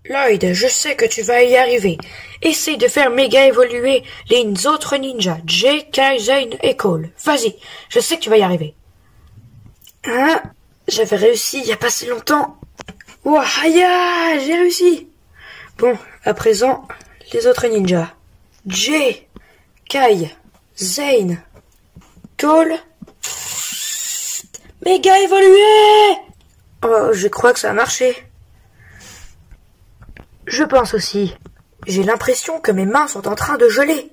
Lloyd, je sais que tu vas y arriver. Essaye de faire méga évoluer les autres ninjas, Jay, Kai, Zane et Cole. Vas-y, je sais que tu vas y arriver. Hein? J'avais réussi il y a pas si longtemps. Wahaya, j'ai réussi. Bon, à présent, les autres ninjas. Jay, Kai, Zane, Cole. Méga évolué! Oh, je crois que ça a marché. Je pense aussi. J'ai l'impression que mes mains sont en train de geler.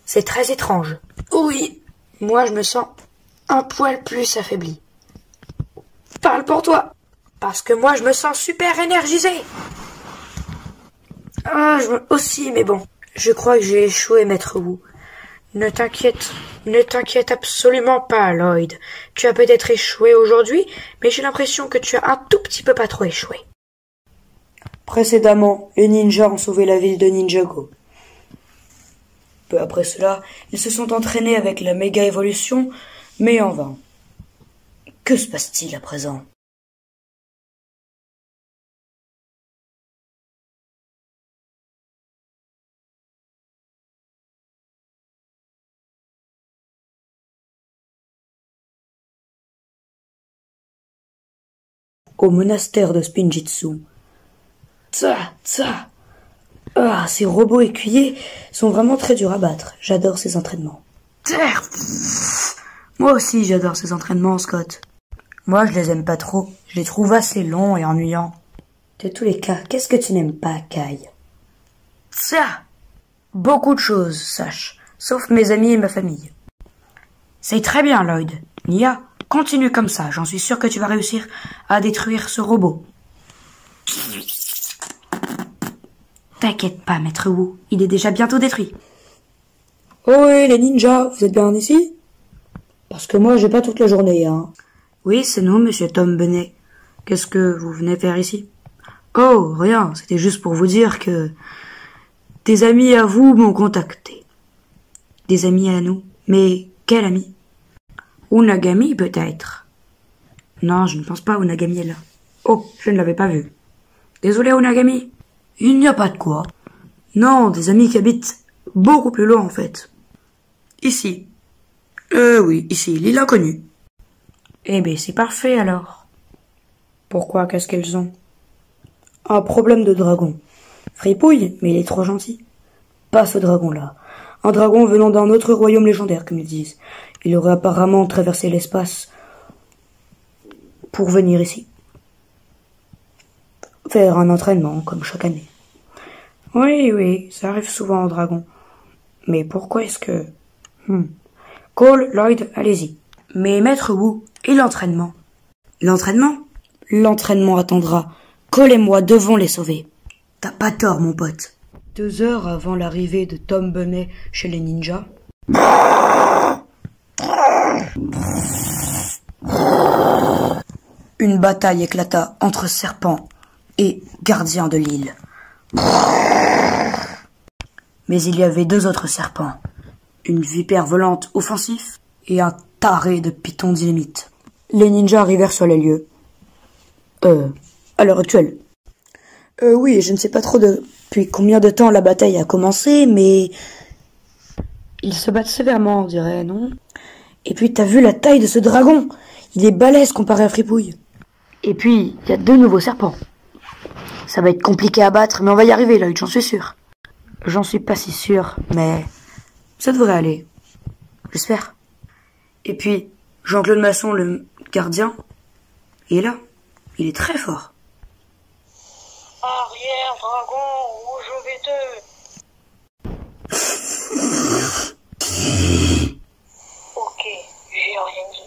C'est très étrange. Oui, moi je me sens un poil plus affaibli. Parle pour toi. Parce que moi je me sens super énergisé. Ah, aussi, mais bon. Je crois que j'ai échoué, Maître Wu. Ne t'inquiète absolument pas, Lloyd. Tu as peut-être échoué aujourd'hui, mais j'ai l'impression que tu as un tout petit peu pas trop échoué. Précédemment, les ninjas ont sauvé la ville de Ninjago. Peu après cela, ils se sont entraînés avec la méga évolution, mais en vain. Que se passe-t-il à présent? Au monastère de Spinjitzu. Tsa. Ah, ces robots écuyers sont vraiment très durs à battre. J'adore ces entraînements. Moi aussi, j'adore ces entraînements, Scott. Moi, je les aime pas trop. Je les trouve assez longs et ennuyants. De tous les cas, qu'est-ce que tu n'aimes pas, Kai? Ça! Beaucoup de choses, sache. Sauf mes amis et ma famille. C'est très bien, Lloyd. Nia, continue comme ça. J'en suis sûr que tu vas réussir à détruire ce robot. T'inquiète pas, Maître Wu. Il est déjà bientôt détruit. Oh oui, les ninjas, vous êtes bien ici? Parce que moi, j'ai pas toute la journée, hein. Oui, c'est nous, monsieur Tom Benet. Qu'est-ce que vous venez faire ici? Oh, rien, c'était juste pour vous dire que des amis à vous m'ont contacté. Des amis à nous? Mais quel ami? Unagami, peut-être? Non, je ne pense pas, Unagami est là. Oh, je ne l'avais pas vu. Désolé, Unagami. Il n'y a pas de quoi. Non, des amis qui habitent beaucoup plus loin, en fait. Ici. Oui, ici, l'île inconnue. Eh ben, c'est parfait, alors. Pourquoi, qu'est-ce qu'elles ont? Un problème de dragon. Fripouille, mais il est trop gentil. Pas ce dragon-là. Un dragon venant d'un autre royaume légendaire, comme ils disent. Il aurait apparemment traversé l'espace pour venir ici. Faire un entraînement, comme chaque année. Oui, ça arrive souvent aux dragons. Mais pourquoi est-ce que... Cole, Lloyd, allez-y. Mais Maître Wu, et l'entraînement? L'entraînement? L'entraînement attendra. Cole et moi devons les sauver. T'as pas tort, mon pote. 2 heures avant l'arrivée de Tom Benet chez les ninjas. Une bataille éclata entre serpents et gardiens de l'île. Mais il y avait 2 autres serpents. Une vipère volante offensif et un taré de python dynamite. Les ninjas arrivèrent sur les lieux. À l'heure actuelle. Oui, je ne sais pas trop depuis combien de temps la bataille a commencé, mais... Ils se battent sévèrement, on dirait, non? Et puis, t'as vu la taille de ce dragon? Il est balèze comparé à Fripouille. Et puis, il y a 2 nouveaux serpents. Ça va être compliqué à battre, mais on va y arriver, Lloyd, j'en suis sûr. J'en suis pas si sûr, mais... ça devrait aller. J'espère. Et puis, Jean-Claude Masson, le gardien, il est là. Il est très fort. Arrière, dragon, où je vais te... Ok, j'ai rien dit.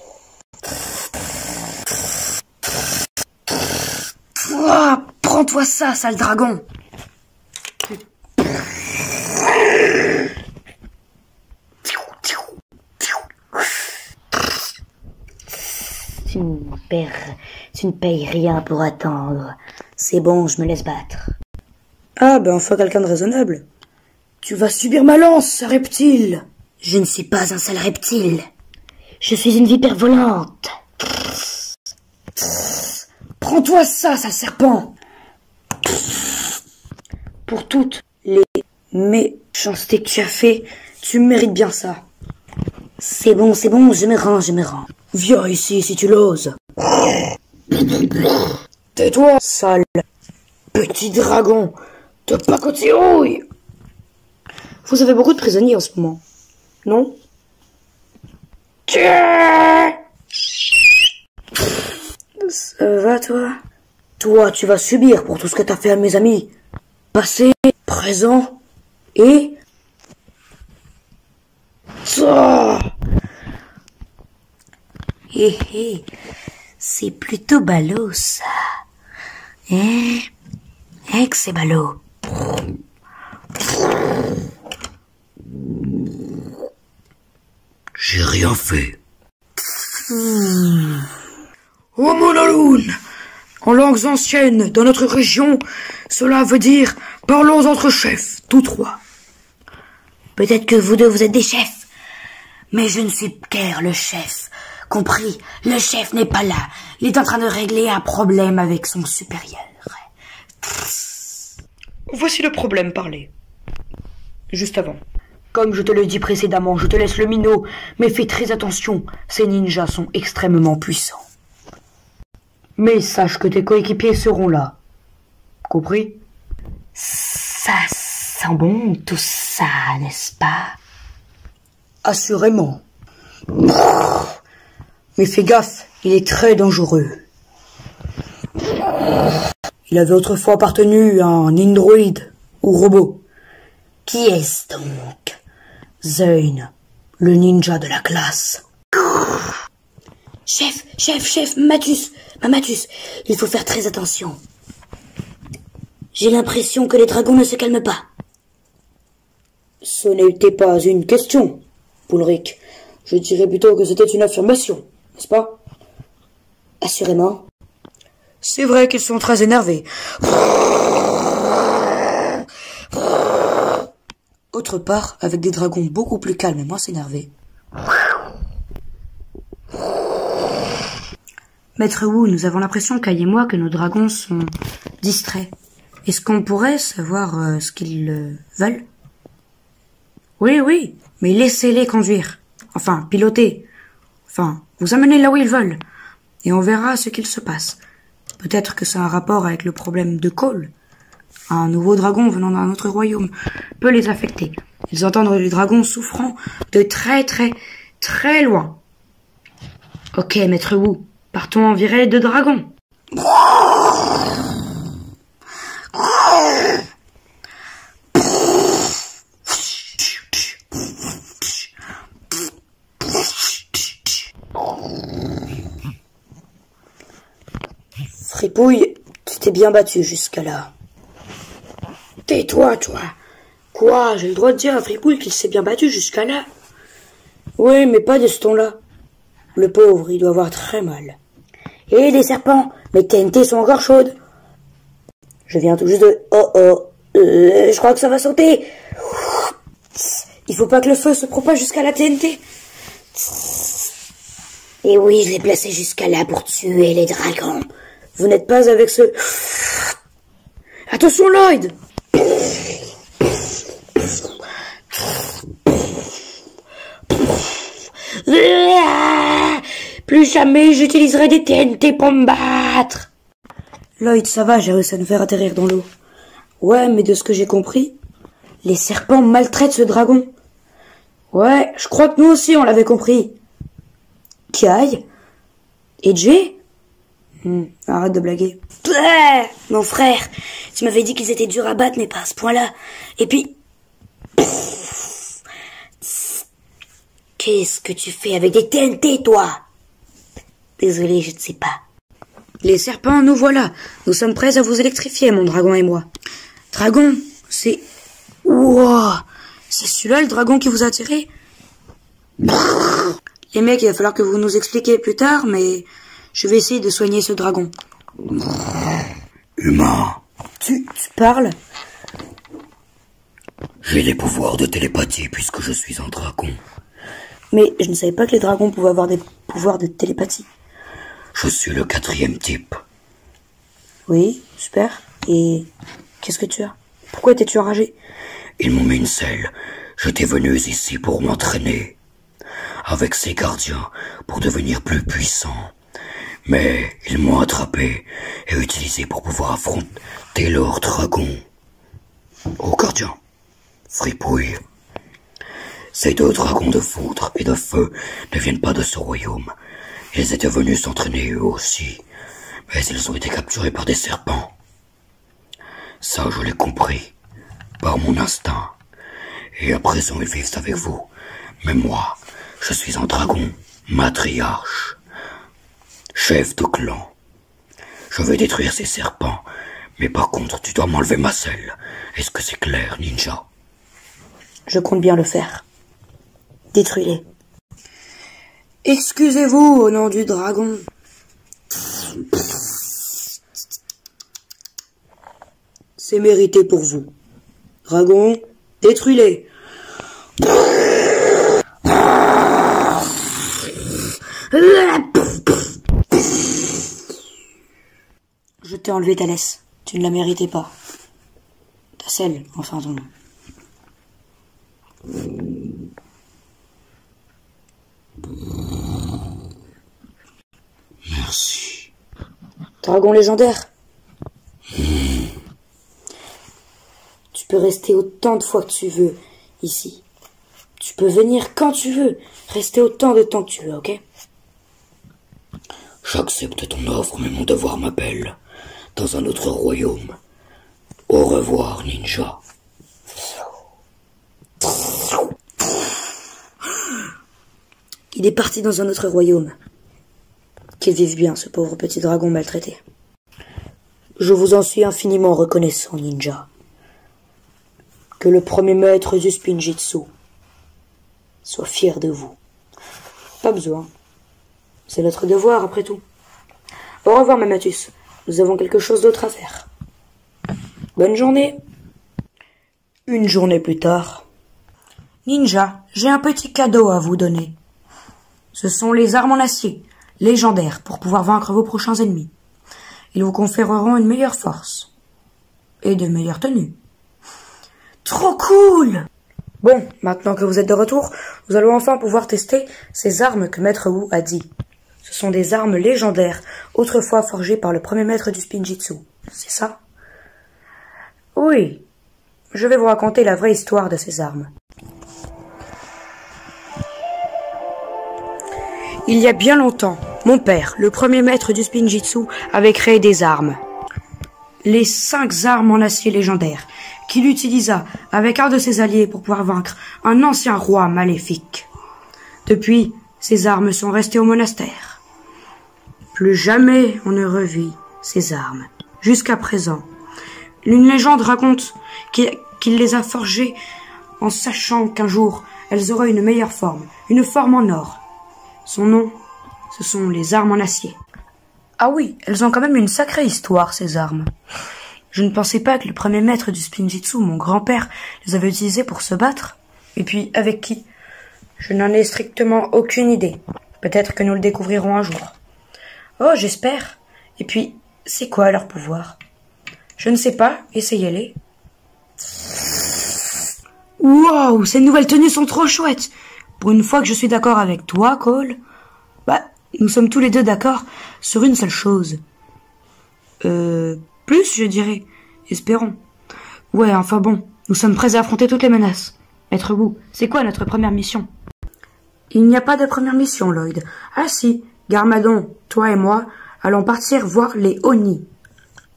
Ouah, prends-toi ça, sale dragon. Tu ne payes rien pour attendre. C'est bon, je me laisse battre. Ah, ben enfin quelqu'un de raisonnable. Tu vas subir ma lance, reptile. Je ne suis pas un sale reptile. Je suis une vipère volante. Prends-toi ça, sale serpent. pour toutes les méchancetés que tu as fait. Tu mérites bien ça. C'est bon, je me rends, je me rends. Viens ici si tu l'oses. Tais-toi, sale petit dragon de pacotille. Vous avez beaucoup de prisonniers en ce moment, non? Ça va, toi? Toi, tu vas subir pour tout ce que t'as fait à mes amis. Passé, présent et... ça. Hé hé, c'est plutôt ballot ça. Hein? Que c'est ballot. J'ai rien fait. Oh mon Aloun! En langues anciennes, dans notre région, cela veut dire « parlons entre chefs, tous trois ». Peut-être que vous deux vous êtes des chefs, mais je ne suis qu'ère le chef. Compris, le chef n'est pas là. Il est en train de régler un problème avec son supérieur. Voici le problème parlé. Juste avant. Comme je te l'ai dit précédemment, je te laisse le minot, mais fais très attention, ces ninjas sont extrêmement puissants. Mais sache que tes coéquipiers seront là. Compris? Ça sent bon tout ça, n'est-ce pas? Assurément. Mais fais gaffe, il est très dangereux. Il avait autrefois appartenu à un androïde ou robot. Qui est-ce donc? Zeyn, le ninja de la classe. Chef, Mathus, il faut faire très attention. J'ai l'impression que les dragons ne se calment pas. Ce n'était pas une question, Poulric. Je dirais plutôt que c'était une affirmation, n'est-ce pas? Assurément. C'est vrai qu'ils sont très énervés. Autre part, avec des dragons beaucoup plus calmes et moins énervés. Maître Wu, nous avons l'impression, Kai et moi, que nos dragons sont distraits. Est-ce qu'on pourrait savoir ce qu'ils veulent? Oui, mais laissez-les conduire. Enfin, piloter. Enfin, vous amenez là où ils veulent. Et on verra ce qu'il se passe. Peut-être que ça a un rapport avec le problème de Cole. Un nouveau dragon venant d'un autre royaume peut les affecter. Ils entendent les dragons souffrant de très loin. Ok, Maître Wu, partons en virée de dragons. Fripouille, tu t'es bien battu jusqu'à là. Tais-toi, toi. Quoi, j'ai le droit de dire à Fripouille qu'il s'est bien battu jusqu'à là? Oui, mais pas de ce ton-là. Le pauvre, il doit avoir très mal. Et des serpents, mes TNT sont encore chaudes. Je viens tout juste de... je crois que ça va sauter. Il faut pas que le feu se propage jusqu'à la TNT. Et oui, je l'ai placé jusqu'à là pour tuer les dragons. Vous n'êtes pas avec ce... Attention, Lloyd! Plus jamais j'utiliserai des TNT pour me battre. Lloyd, ça va, j'ai réussi à nous faire atterrir dans l'eau. Ouais, mais de ce que j'ai compris, les serpents maltraitent ce dragon. Ouais, je crois que nous aussi on l'avait compris. Kai? Et Jay? Arrête de blaguer. Mon frère, tu m'avais dit qu'ils étaient durs à battre, mais pas à ce point-là. Et puis... Qu'est-ce que tu fais avec des TNT, toi? Désolé, je ne sais pas. Les serpents, nous voilà. Nous sommes prêts à vous électrifier, mon dragon et moi. Dragon, c'est... Wouah! C'est celui-là le dragon qui vous a attiré? Les mecs, il va falloir que vous nous expliquiez plus tard, mais... Je vais essayer de soigner ce dragon. Humain. Tu parles? J'ai les pouvoirs de télépathie puisque je suis un dragon. Mais je ne savais pas que les dragons pouvaient avoir des pouvoirs de télépathie. Je suis le 4e type. Oui, super. Et qu'est-ce que tu as? Pourquoi étais-tu enragé? Ils m'ont mis une selle. J'étais venu ici pour m'entraîner avec ces gardiens pour devenir plus puissant. Mais ils m'ont attrapé et utilisé pour pouvoir affronter leur dragon. Oh gardien, fripouille. Ces deux dragons de foudre et de feu ne viennent pas de ce royaume. Ils étaient venus s'entraîner eux aussi, mais ils ont été capturés par des serpents. Ça, je l'ai compris, par mon instinct. Et à présent, ils vivent avec vous. Mais moi, je suis un dragon, matriarche, chef de clan. Je vais détruire ces serpents, mais par contre, tu dois m'enlever ma selle. Est-ce que c'est clair, ninja? Je compte bien le faire. Détruis-les. Excusez-vous au nom du dragon. C'est mérité pour vous. Dragon, détruis-les. Je t'ai enlevé ta laisse. Tu ne la méritais pas. Ta selle, enfin ton nom. Merci. Dragon légendaire. Tu peux rester autant de fois que tu veux ici. Tu peux venir quand tu veux. Rester autant de temps que tu veux, ok? J'accepte ton offre, mais mon devoir m'appelle dans un autre royaume. Au revoir, ninja. Il est parti dans un autre royaume. Qu'il vive bien, ce pauvre petit dragon maltraité. Je vous en suis infiniment reconnaissant, ninja. Que le premier maître du Spinjitzu soit fier de vous. Pas besoin. C'est notre devoir, après tout. Au revoir, Mamatus. Nous avons quelque chose d'autre à faire. Bonne journée. Une journée plus tard. Ninja, j'ai un petit cadeau à vous donner. Ce sont les armes en acier, légendaires, pour pouvoir vaincre vos prochains ennemis. Ils vous conféreront une meilleure force. Et de meilleures tenues. Trop cool! Bon, maintenant que vous êtes de retour, nous allons enfin pouvoir tester ces armes que Maître Wu a dit. Ce sont des armes légendaires, autrefois forgées par le premier maître du Spinjitzu. C'est ça? Oui. Je vais vous raconter la vraie histoire de ces armes. Il y a bien longtemps, mon père, le premier maître du Spinjitzu, avait créé des armes. Les 5 armes en acier légendaires, qu'il utilisa avec un de ses alliés pour pouvoir vaincre un ancien roi maléfique. Depuis, ces armes sont restées au monastère. Plus jamais on ne revit ces armes, jusqu'à présent. Une légende raconte qu'il les a forgées en sachant qu'un jour, elles auraient une meilleure forme, une forme en or. Son nom, ce sont les armes en acier. Ah oui, elles ont quand même une sacrée histoire, ces armes. Je ne pensais pas que le premier maître du Spinjitzu, mon grand-père, les avait utilisées pour se battre. Et puis, avec qui? Je n'en ai strictement aucune idée. Peut-être que nous le découvrirons un jour. Oh, j'espère. Et puis, c'est quoi leur pouvoir? Je ne sais pas, essayez-les. Wow, ces nouvelles tenues sont trop chouettes. Pour une fois que je suis d'accord avec toi, Cole, nous sommes tous les deux d'accord sur une seule chose. Plus, je dirais. Espérons. Ouais, enfin bon, nous sommes prêts à affronter toutes les menaces. Maître Wu, c'est quoi notre première mission? Il n'y a pas de première mission, Lloyd. Ah si, Garmadon, toi et moi, allons partir voir les Oni.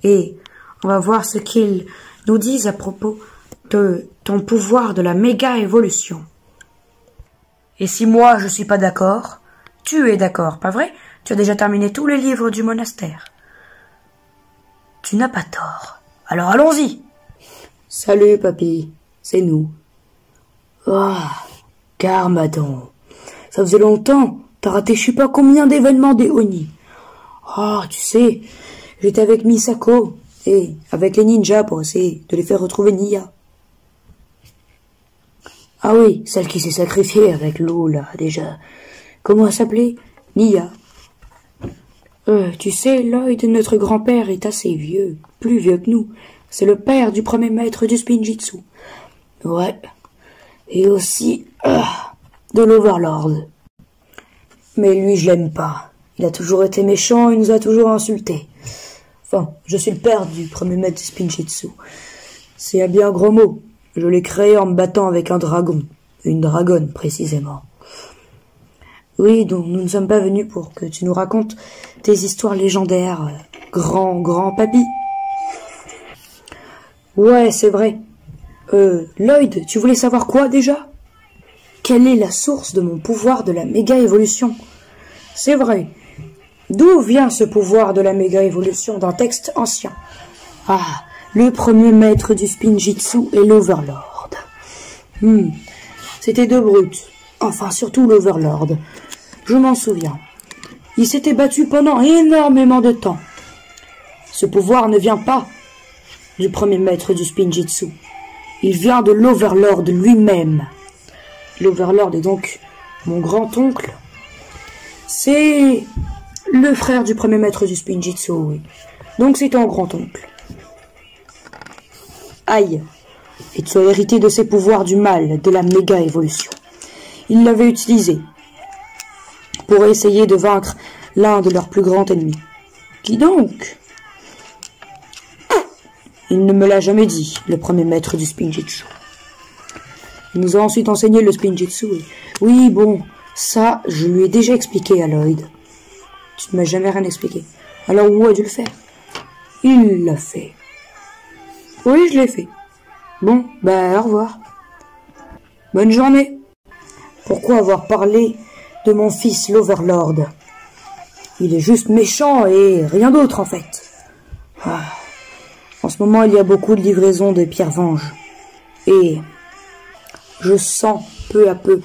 Et on va voir ce qu'ils nous disent à propos de ton pouvoir de la méga-évolution. Et si moi, je suis pas d'accord, tu es d'accord, pas vrai? Tu as déjà terminé tous les livres du monastère. Tu n'as pas tort. Alors allons-y. Salut, papy. C'est nous. Oh, Garmadon. Ça faisait longtemps. T'as raté je sais pas combien d'événements des Oni. Oh, tu sais, j'étais avec Misako et avec les ninjas pour essayer de les faire retrouver Nia. Ah oui, celle qui s'est sacrifiée avec l'eau, là, déjà. Comment elle s'appelait? Nia. Tu sais, Lloyd, notre grand-père est assez vieux, plus vieux que nous. C'est le père du premier maître du Spinjitzu. Ouais. Et aussi de l'Overlord. Mais lui, je l'aime pas. Il a toujours été méchant et nous a toujours insultés. Enfin, je suis le père du premier maître du Spinjitzu. C'est un bien gros mot. Je l'ai créé en me battant avec un dragon. Une dragonne, précisément. Oui, donc nous ne sommes pas venus pour que tu nous racontes tes histoires légendaires, grand papy. Ouais, c'est vrai. Lloyd, tu voulais savoir quoi déjà? Quelle est la source de mon pouvoir de la méga-évolution? C'est vrai. D'où vient ce pouvoir de la méga-évolution d'un texte ancien? Ah, le premier maître du Spinjitzu est l'Overlord. C'était deux brutes. Enfin, surtout l'Overlord. Je m'en souviens. Il s'était battu pendant énormément de temps. Ce pouvoir ne vient pas du premier maître du Spinjitzu. Il vient de l'Overlord lui-même. L'Overlord est donc mon grand-oncle. C'est le frère du premier maître du Spinjitzu, oui. Donc c'est ton grand-oncle. Aïe. Et tu as hérité de ses pouvoirs du mal, de la méga-évolution. Il l'avait utilisé pour essayer de vaincre l'un de leurs plus grands ennemis. Qui donc? Il ne me l'a jamais dit, le premier maître du Spinjitzu. Il nous a ensuite enseigné le Spinjitzu. Oui, bon, ça, je lui ai déjà expliqué à Lloyd. Tu ne m'as jamais rien expliqué. Alors où as-tu le faire? Il l'a fait. Oui, je l'ai fait. Bon, au revoir. Bonne journée. Pourquoi avoir parlé de mon fils l'Overlord? Il est juste méchant et rien d'autre en fait. En ce moment, il y a beaucoup de livraisons de Pierre-Vange. Et je sens peu à peu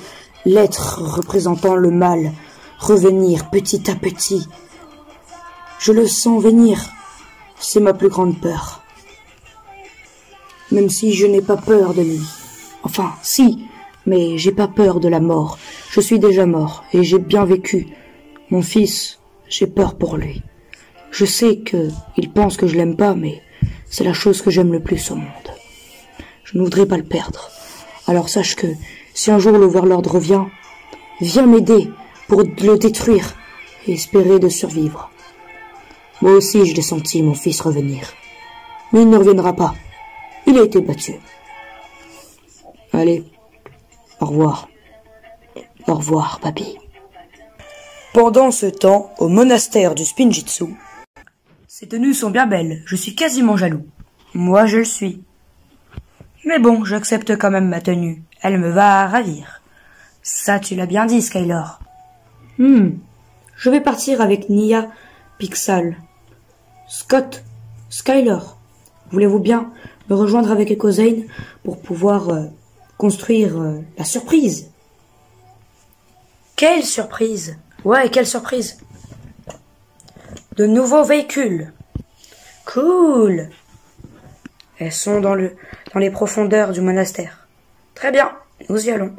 l'être représentant le mal revenir petit à petit. Je le sens venir. C'est ma plus grande peur. Même si je n'ai pas peur de lui. Enfin, si, mais j'ai pas peur de la mort. Je suis déjà mort et j'ai bien vécu. Mon fils, j'ai peur pour lui. Je sais qu'il pense que je l'aime pas, mais c'est la chose que j'aime le plus au monde. Je ne voudrais pas le perdre. Alors sache que si un jour l'Overlord revient, viens m'aider pour le détruire et espérer de survivre. Moi aussi je l'ai senti, mon fils, revenir. Mais il ne reviendra pas. Il a été battu. Allez, au revoir. Au revoir, papy. Pendant ce temps, au monastère du Spinjitzu, ces tenues sont bien belles, je suis quasiment jaloux. Moi, je le suis. Mais bon, j'accepte quand même ma tenue. Elle me va ravir. Ça, tu l'as bien dit, Skylar. Je vais partir avec Nia, Pixel, Scott, Skylar. Voulez-vous bien me rejoindre avec EcoZane pour pouvoir construire la surprise? Quelle surprise? Ouais, quelle surprise? De nouveaux véhicules. Cool. Elles sont dans les profondeurs du monastère. Très bien, nous y allons.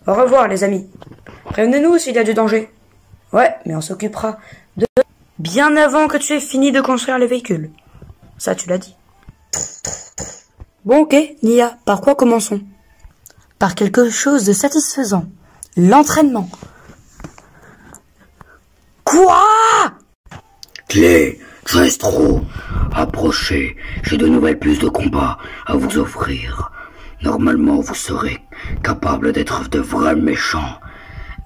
Au revoir, les amis. Prévenez-nous s'il y a du danger. Ouais, mais on s'occupera de... bien avant que tu aies fini de construire les véhicules. Ça, tu l'as dit. Bon, ok, Nia, par quoi commençons? Par quelque chose de satisfaisant. L'entraînement. Quoi? Clé, Destro, approchez, j'ai de nouvelles puces de combat à vous offrir. Normalement, vous serez capable d'être de vrais méchants.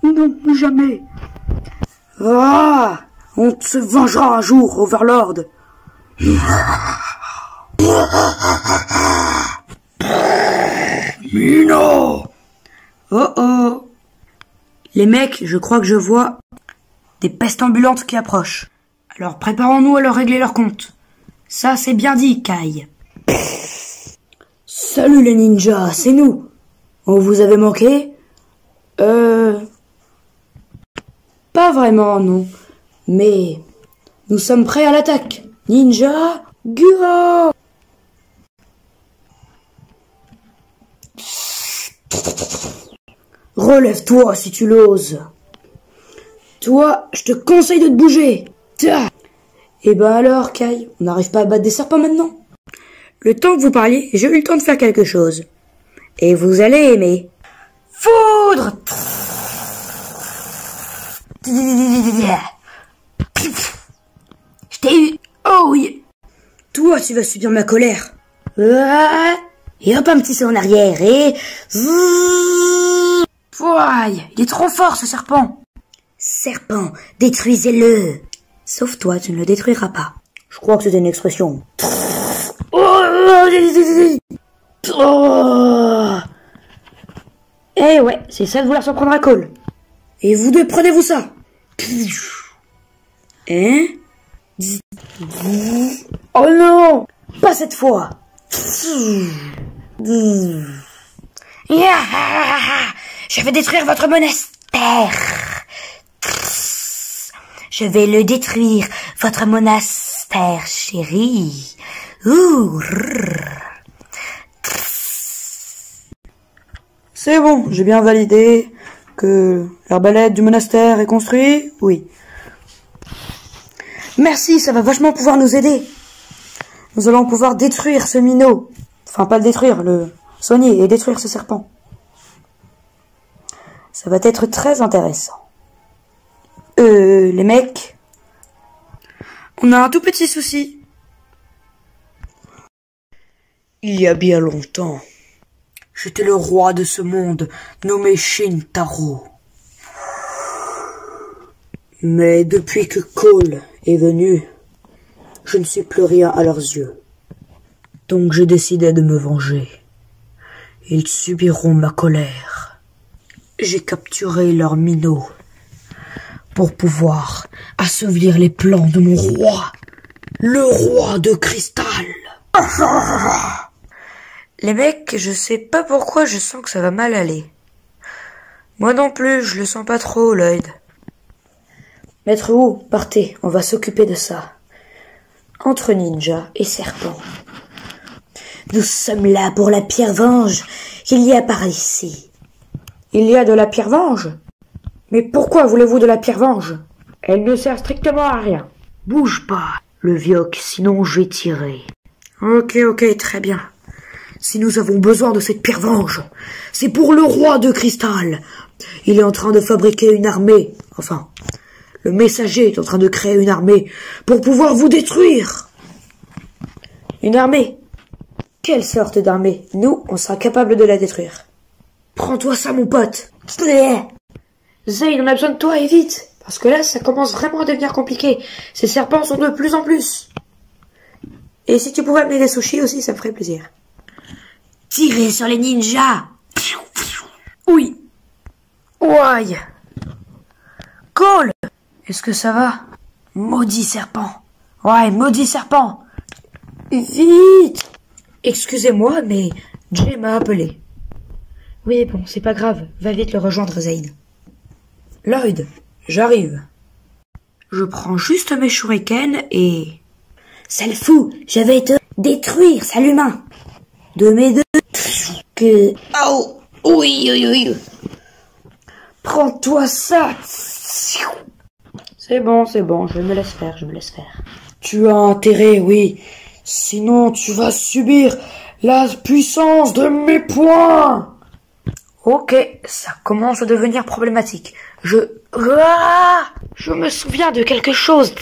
Non, jamais. On se vengera un jour, Overlord. Mino! Oh. Les mecs, je crois que je vois des pestes ambulantes qui approchent. Alors préparons-nous à leur régler leur compte. Ça, c'est bien dit, Kai. Salut les ninjas, c'est nous. On vous avait manqué? Pas vraiment, non. Mais nous sommes prêts à l'attaque. Ninja, go! Relève-toi si tu l'oses. Toi, je te conseille de te bouger. Eh ben alors, Kai, on n'arrive pas à battre des serpents maintenant? Le temps que vous parliez, j'ai eu le temps de faire quelque chose. Et vous allez aimer. Foudre! Je t'ai eu. Oh oui. Toi, tu vas subir ma colère. Et hop, un petit saut en arrière et... Pouaille, il est trop fort ce serpent. Serpent, détruisez-le. Sauf toi, tu ne le détruiras pas. Je crois que c'était une expression. Eh ouais, c'est ça de vouloir s'en prendre à Cole. Et vous deux, prenez-vous ça. Hein? Oh non! Pas cette fois. Je vais détruire votre monastère. Je vais le détruire, votre monastère, chérie. C'est bon, j'ai bien validé que l'arbalète du monastère est construit. Oui. Merci, ça va vachement pouvoir nous aider. Nous allons pouvoir détruire ce minot. Enfin, pas le détruire, le soigner et détruire ce serpent. Ça va être très intéressant. Les mecs, on a un tout petit souci. Il y a bien longtemps, j'étais le roi de ce monde, nommé Shintaro. Mais depuis que Cole est venu, je ne suis plus rien à leurs yeux. Donc j'ai décidé de me venger. Ils subiront ma colère. J'ai capturé leur minot pour pouvoir assouvir les plans de mon roi, le roi de cristal. Les mecs, je sais pas pourquoi je sens que ça va mal aller. Moi non plus, je le sens pas trop, Lloyd. Maître Wu, partez, on va s'occuper de ça. Entre ninja et serpent. Nous sommes là pour la pierre venge qu'il y a par ici. Il y a de la pierre venge? Mais pourquoi voulez-vous de la pierre venge? Elle ne sert strictement à rien. Bouge pas, le vioc, sinon je vais tirer. Ok, très bien. Si nous avons besoin de cette pierre venge, c'est pour le roi de cristal. Il est en train de fabriquer une armée. Enfin, le messager est en train de créer une armée pour pouvoir vous détruire. Une armée? Quelle sorte d'armée? Nous, on sera capable de la détruire. Prends-toi ça, mon pote. Zane, on a besoin de toi et vite. Parce que là, ça commence vraiment à devenir compliqué. Ces serpents sont de plus en plus. Et si tu pouvais amener des sushis aussi, ça me ferait plaisir. Tirez sur les ninjas. Oui. Ouaille. Cole, est-ce que ça va? Maudit serpent. Ouais, maudit serpent. Vite. Excusez-moi, mais Jay m'a appelé. Oui, bon, c'est pas grave. Va vite le rejoindre, Zane. Lloyd, j'arrive. Je prends juste mes shurikens et... Sale fou, je vais te détruire, sale humain. De mes deux... Que... Oh, oui. Prends-toi ça. C'est bon, je me laisse faire, Tu as intérêt, oui. Sinon, tu vas subir la puissance de mes poings. Ok, ça commence à devenir problématique. Je me souviens de quelque chose.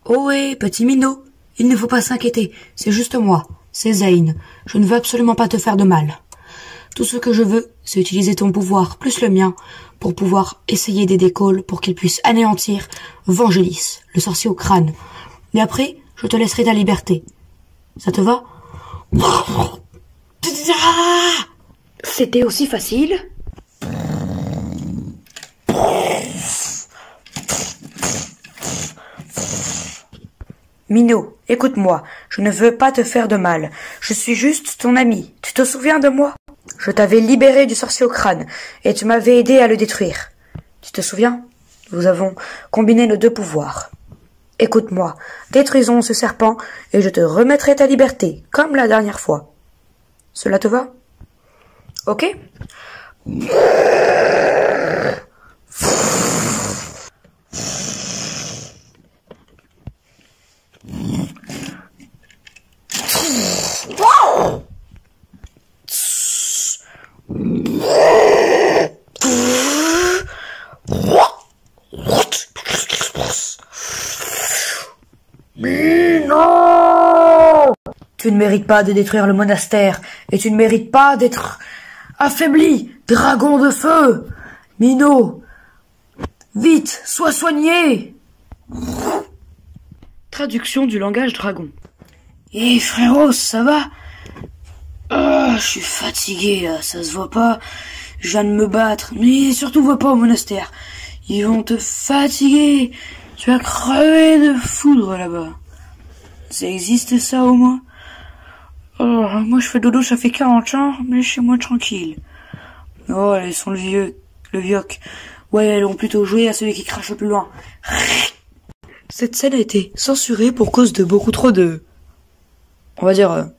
Oh oui, petit minot, il ne faut pas s'inquiéter. C'est juste moi, c'est Zane. Je ne veux absolument pas te faire de mal. Tout ce que je veux, c'est utiliser ton pouvoir, plus le mien, pour pouvoir essayer d'aider Cole pour qu'il puisse anéantir Vangelis, le sorcier au crâne. Et après, je te laisserai ta liberté. Ça te va? C'était aussi facile? Minot, écoute-moi, je ne veux pas te faire de mal. Je suis juste ton ami. Tu te souviens de moi? Je t'avais libéré du sorcier au crâne, et tu m'avais aidé à le détruire. Tu te souviens? Nous avons combiné nos deux pouvoirs. Écoute-moi, détruisons ce serpent, et je te remettrai ta liberté, comme la dernière fois. Cela te va? Ok? Mais non! Tu ne mérites pas de détruire le monastère, et tu ne mérites pas d'être affaibli, dragon de feu! Mino! Vite, sois soigné! Traduction du langage dragon. Eh frérot, ça va? Je suis fatigué, ça se voit pas. Je viens de me battre, mais surtout va pas au monastère. Ils vont te fatiguer. Tu vas crever de foudre là-bas. Ça existe ça au moins? Moi je fais dodo, ça fait 40 ans, mais chez moi tranquille. Oh, elles sont le vioc. Ouais, elles ont plutôt joué à celui qui crache le plus loin. Cette scène a été censurée pour cause de beaucoup trop de... On va dire...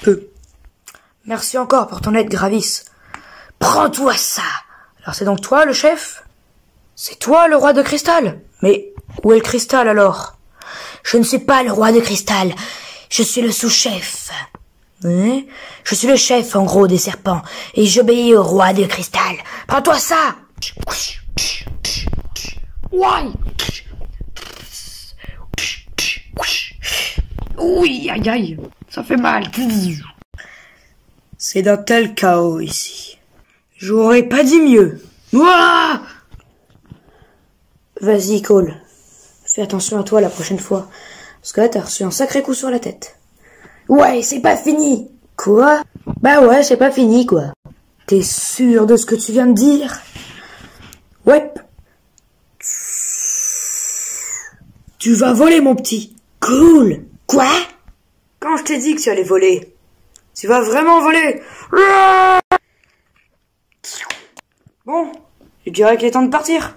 peu. Merci encore pour ton aide, Gravis. Prends-toi ça. Alors c'est donc toi le chef? C'est toi le roi de cristal? Mais où est le cristal alors? Je ne suis pas le roi de cristal. Je suis le sous-chef. Hein? Je suis le chef, en gros, des serpents. Et j'obéis au roi de cristal. Prends-toi ça! Ouais. Oui, aïe aïe, ça fait mal. C'est d'un tel chaos ici. J'aurais pas dit mieux. Ouah! Vas-y, Cole. Fais attention à toi la prochaine fois. Parce que là, t'as reçu un sacré coup sur la tête. Ouais, c'est pas fini. Quoi? Bah ouais, c'est pas fini, quoi. T'es sûr de ce que tu viens de dire? Ouais. Tu vas voler, mon petit. Cool. Quoi? Quand je t'ai dit que tu allais voler, tu vas vraiment voler. Bon, je dirais qu'il est temps de partir.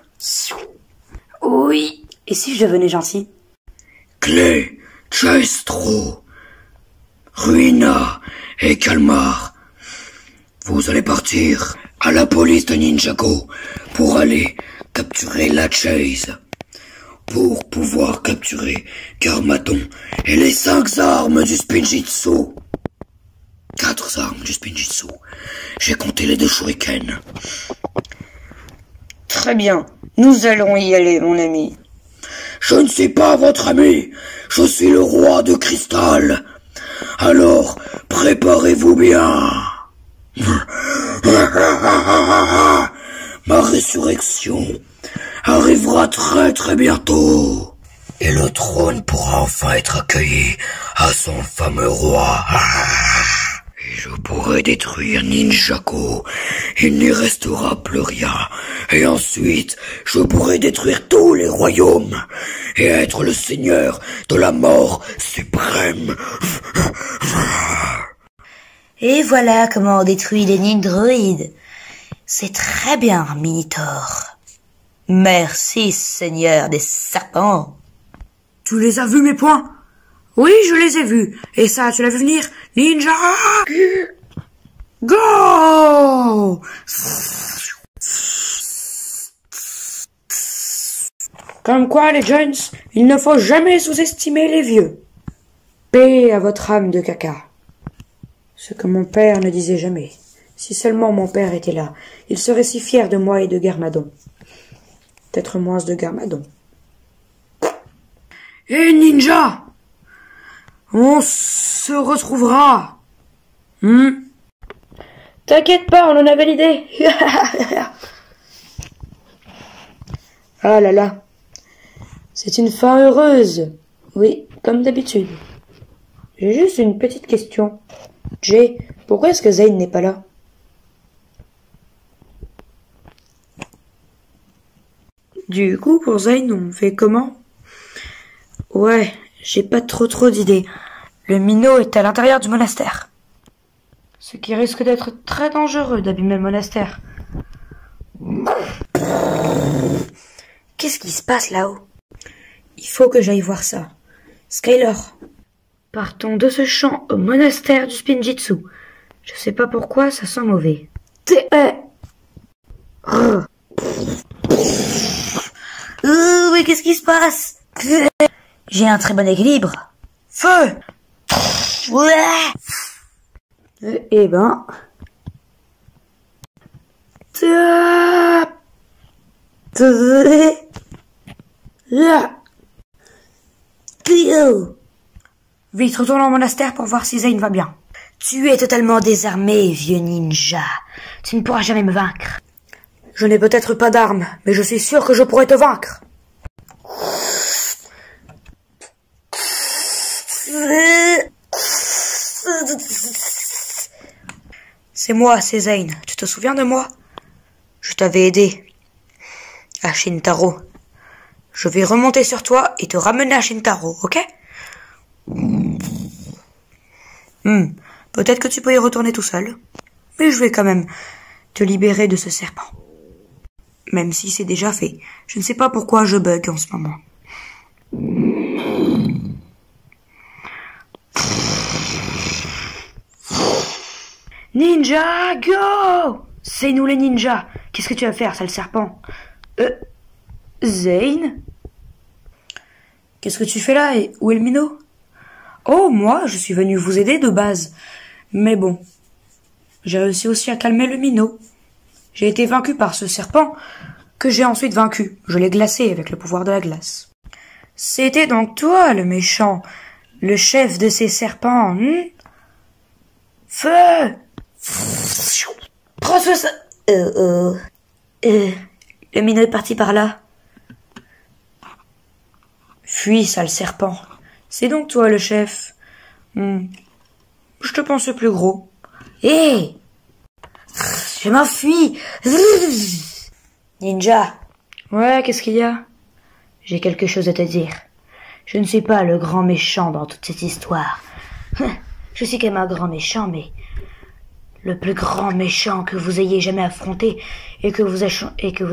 Oui. Et si je devenais gentil? Clé, Chaestro, Ruina et Calmar, vous allez partir à la police de Ninjago pour aller capturer la Chase. Pour pouvoir capturer Garmadon et les 5 armes du Spinjitzu. 4 armes du Spinjitzu. J'ai compté les 2 shurikens. Très bien, nous allons y aller, mon ami. Je ne suis pas votre ami, je suis le roi de cristal. Alors, préparez-vous bien. Ma résurrection arrivera très très bientôt. Et le trône pourra enfin être accueilli à son fameux roi. Et je pourrai détruire Ninjago. Il n'y restera plus rien. Et ensuite, je pourrai détruire tous les royaumes. Et être le seigneur de la mort suprême. Et voilà comment on détruit les Nindroïdes. C'est très bien, Minotaur. Merci, Seigneur des serpents. Tu les as vus, mes poings? Oui, je les ai vus. Et ça, tu l'as vu venir? Ninja! Go! Comme quoi, les Jones, il ne faut jamais sous-estimer les vieux. Paix à votre âme de caca. Ce que mon père ne disait jamais. Si seulement mon père était là, il serait si fier de moi et de Garmadon. Peut-être moins de Garmadon. Hé, ninja! On se retrouvera. T'inquiète pas, on en avait l'idée. Ah là là. C'est une fin heureuse. Oui, comme d'habitude. J'ai juste une petite question. Jay, pourquoi est-ce que Zane n'est pas là? Du coup, pour Zane, on fait comment? Ouais, j'ai pas trop d'idées. Le minot est à l'intérieur du monastère. Ce qui risque d'être très dangereux d'abîmer le monastère. Qu'est-ce qui se passe là-haut? Il faut que j'aille voir ça. Skyler, partons de ce champ au monastère du Spinjitzu. Je sais pas pourquoi, ça sent mauvais. Mais qu'est-ce qui se passe? J'ai un très bon équilibre. Feu! Ouais. Eh ben... Vite, retourne au monastère pour voir si Zane va bien. Tu es totalement désarmé, vieux ninja. Tu ne pourras jamais me vaincre. Je n'ai peut-être pas d'armes, mais je suis sûr que je pourrai te vaincre. C'est moi, c'est Zane. Tu te souviens de moi? Je t'avais aidé à Shintaro. Je vais remonter sur toi et te ramener à Shintaro, ok? Peut-être que tu peux y retourner tout seul. Mais je vais quand même te libérer de ce serpent. Même si c'est déjà fait. Je ne sais pas pourquoi je bug en ce moment. Ninja, go! C'est nous les ninjas. Qu'est-ce que tu vas faire, sale serpent? Zane? Qu'est-ce que tu fais là et où est le minot? Oh, moi, je suis venu vous aider de base. Mais bon, j'ai réussi aussi à calmer le minot. J'ai été vaincu par ce serpent que j'ai ensuite vaincu. Je l'ai glacé avec le pouvoir de la glace. C'était donc toi, le méchant, le chef de ces serpents, Feu! Prends ça! Le minot est parti par là. Fuis, sale serpent. C'est donc toi le chef. Je te pense plus gros. Hé! Je m'enfuis! Ninja! Ouais, qu'est-ce qu'il y a? J'ai quelque chose à te dire. Je ne suis pas le grand méchant dans toute cette histoire. Je suis quand même un grand méchant, mais le plus grand méchant que vous ayez jamais affronté et que vous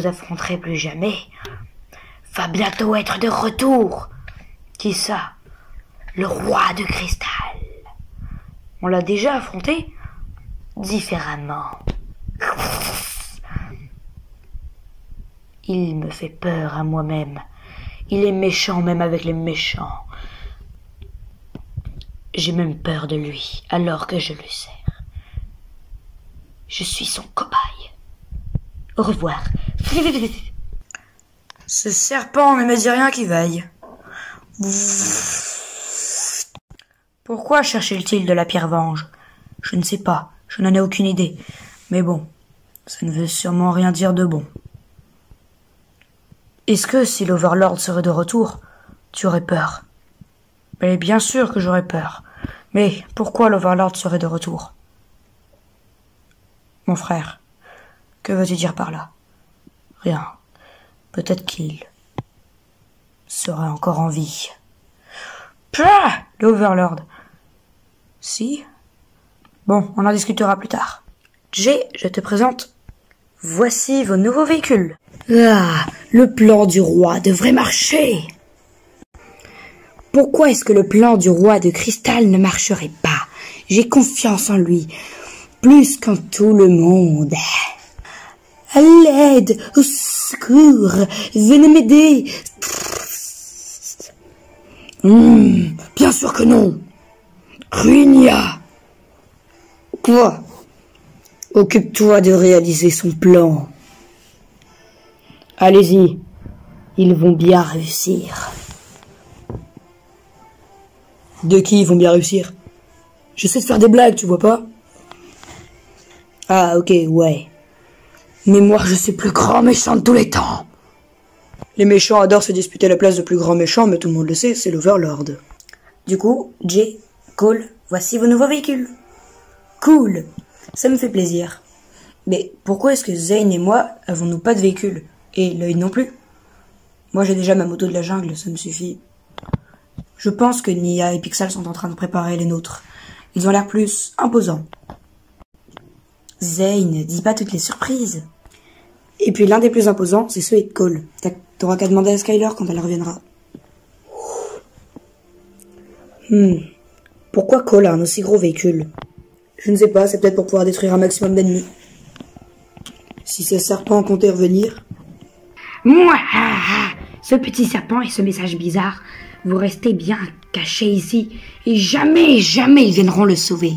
affronterez plus jamais va bientôt être de retour. Qui ça? Le roi de cristal. On l'a déjà affronté? Différemment. Il me fait peur à moi-même. Il est méchant même avec les méchants. J'ai même peur de lui alors que je le sers. Je suis son cobaye. Au revoir. Ce serpent ne me dit rien qui vaille. Pourquoi cherchait-il de la pierre venge? Je ne sais pas, je n'en ai aucune idée. Mais bon, ça ne veut sûrement rien dire de bon. Est-ce que si l'Overlord serait de retour, tu aurais peur? Mais bien sûr que j'aurais peur. Mais pourquoi l'Overlord serait de retour? Mon frère, que veux-tu dire par là? Rien. Peut-être qu'il serait encore en vie. Pah! L'Overlord. Si? Bon, on en discutera plus tard. Jay, je te présente. Voici vos nouveaux véhicules. Ah, le plan du roi devrait marcher. Pourquoi est-ce que le plan du roi de cristal ne marcherait pas? J'ai confiance en lui, plus qu'en tout le monde. À l'aide, au secours, venez m'aider. Bien sûr que non. Ruinia. Quoi? Occupe-toi de réaliser son plan. Allez-y, ils vont bien réussir. De qui ils vont bien réussir? J'essaie de faire des blagues, tu vois pas? Ah, ok, ouais. Mais moi, je suis le plus grand méchant de tous les temps. Les méchants adorent se disputer la place de plus grand méchant, mais tout le monde le sait, c'est l'Overlord. Du coup, Jay, Cole, voici vos nouveaux véhicules. Cool, ça me fait plaisir. Mais pourquoi est-ce que Zane et moi avons-nous pas de véhicule? Et l'œil non plus? Moi j'ai déjà ma moto de la jungle, ça me suffit. Je pense que Nia et Pixel sont en train de préparer les nôtres. Ils ont l'air plus imposants. Zane, dis pas toutes les surprises. Et puis l'un des plus imposants, c'est celui de Cole. T'auras qu'à demander à Skyler quand elle reviendra. Pourquoi Cole a un aussi gros véhicule? Je ne sais pas, c'est peut-être pour pouvoir détruire un maximum d'ennemis. Si ce serpent comptait revenir... Ce petit serpent et ce message bizarre, vous restez bien cachés ici et jamais, jamais ils viendront le sauver.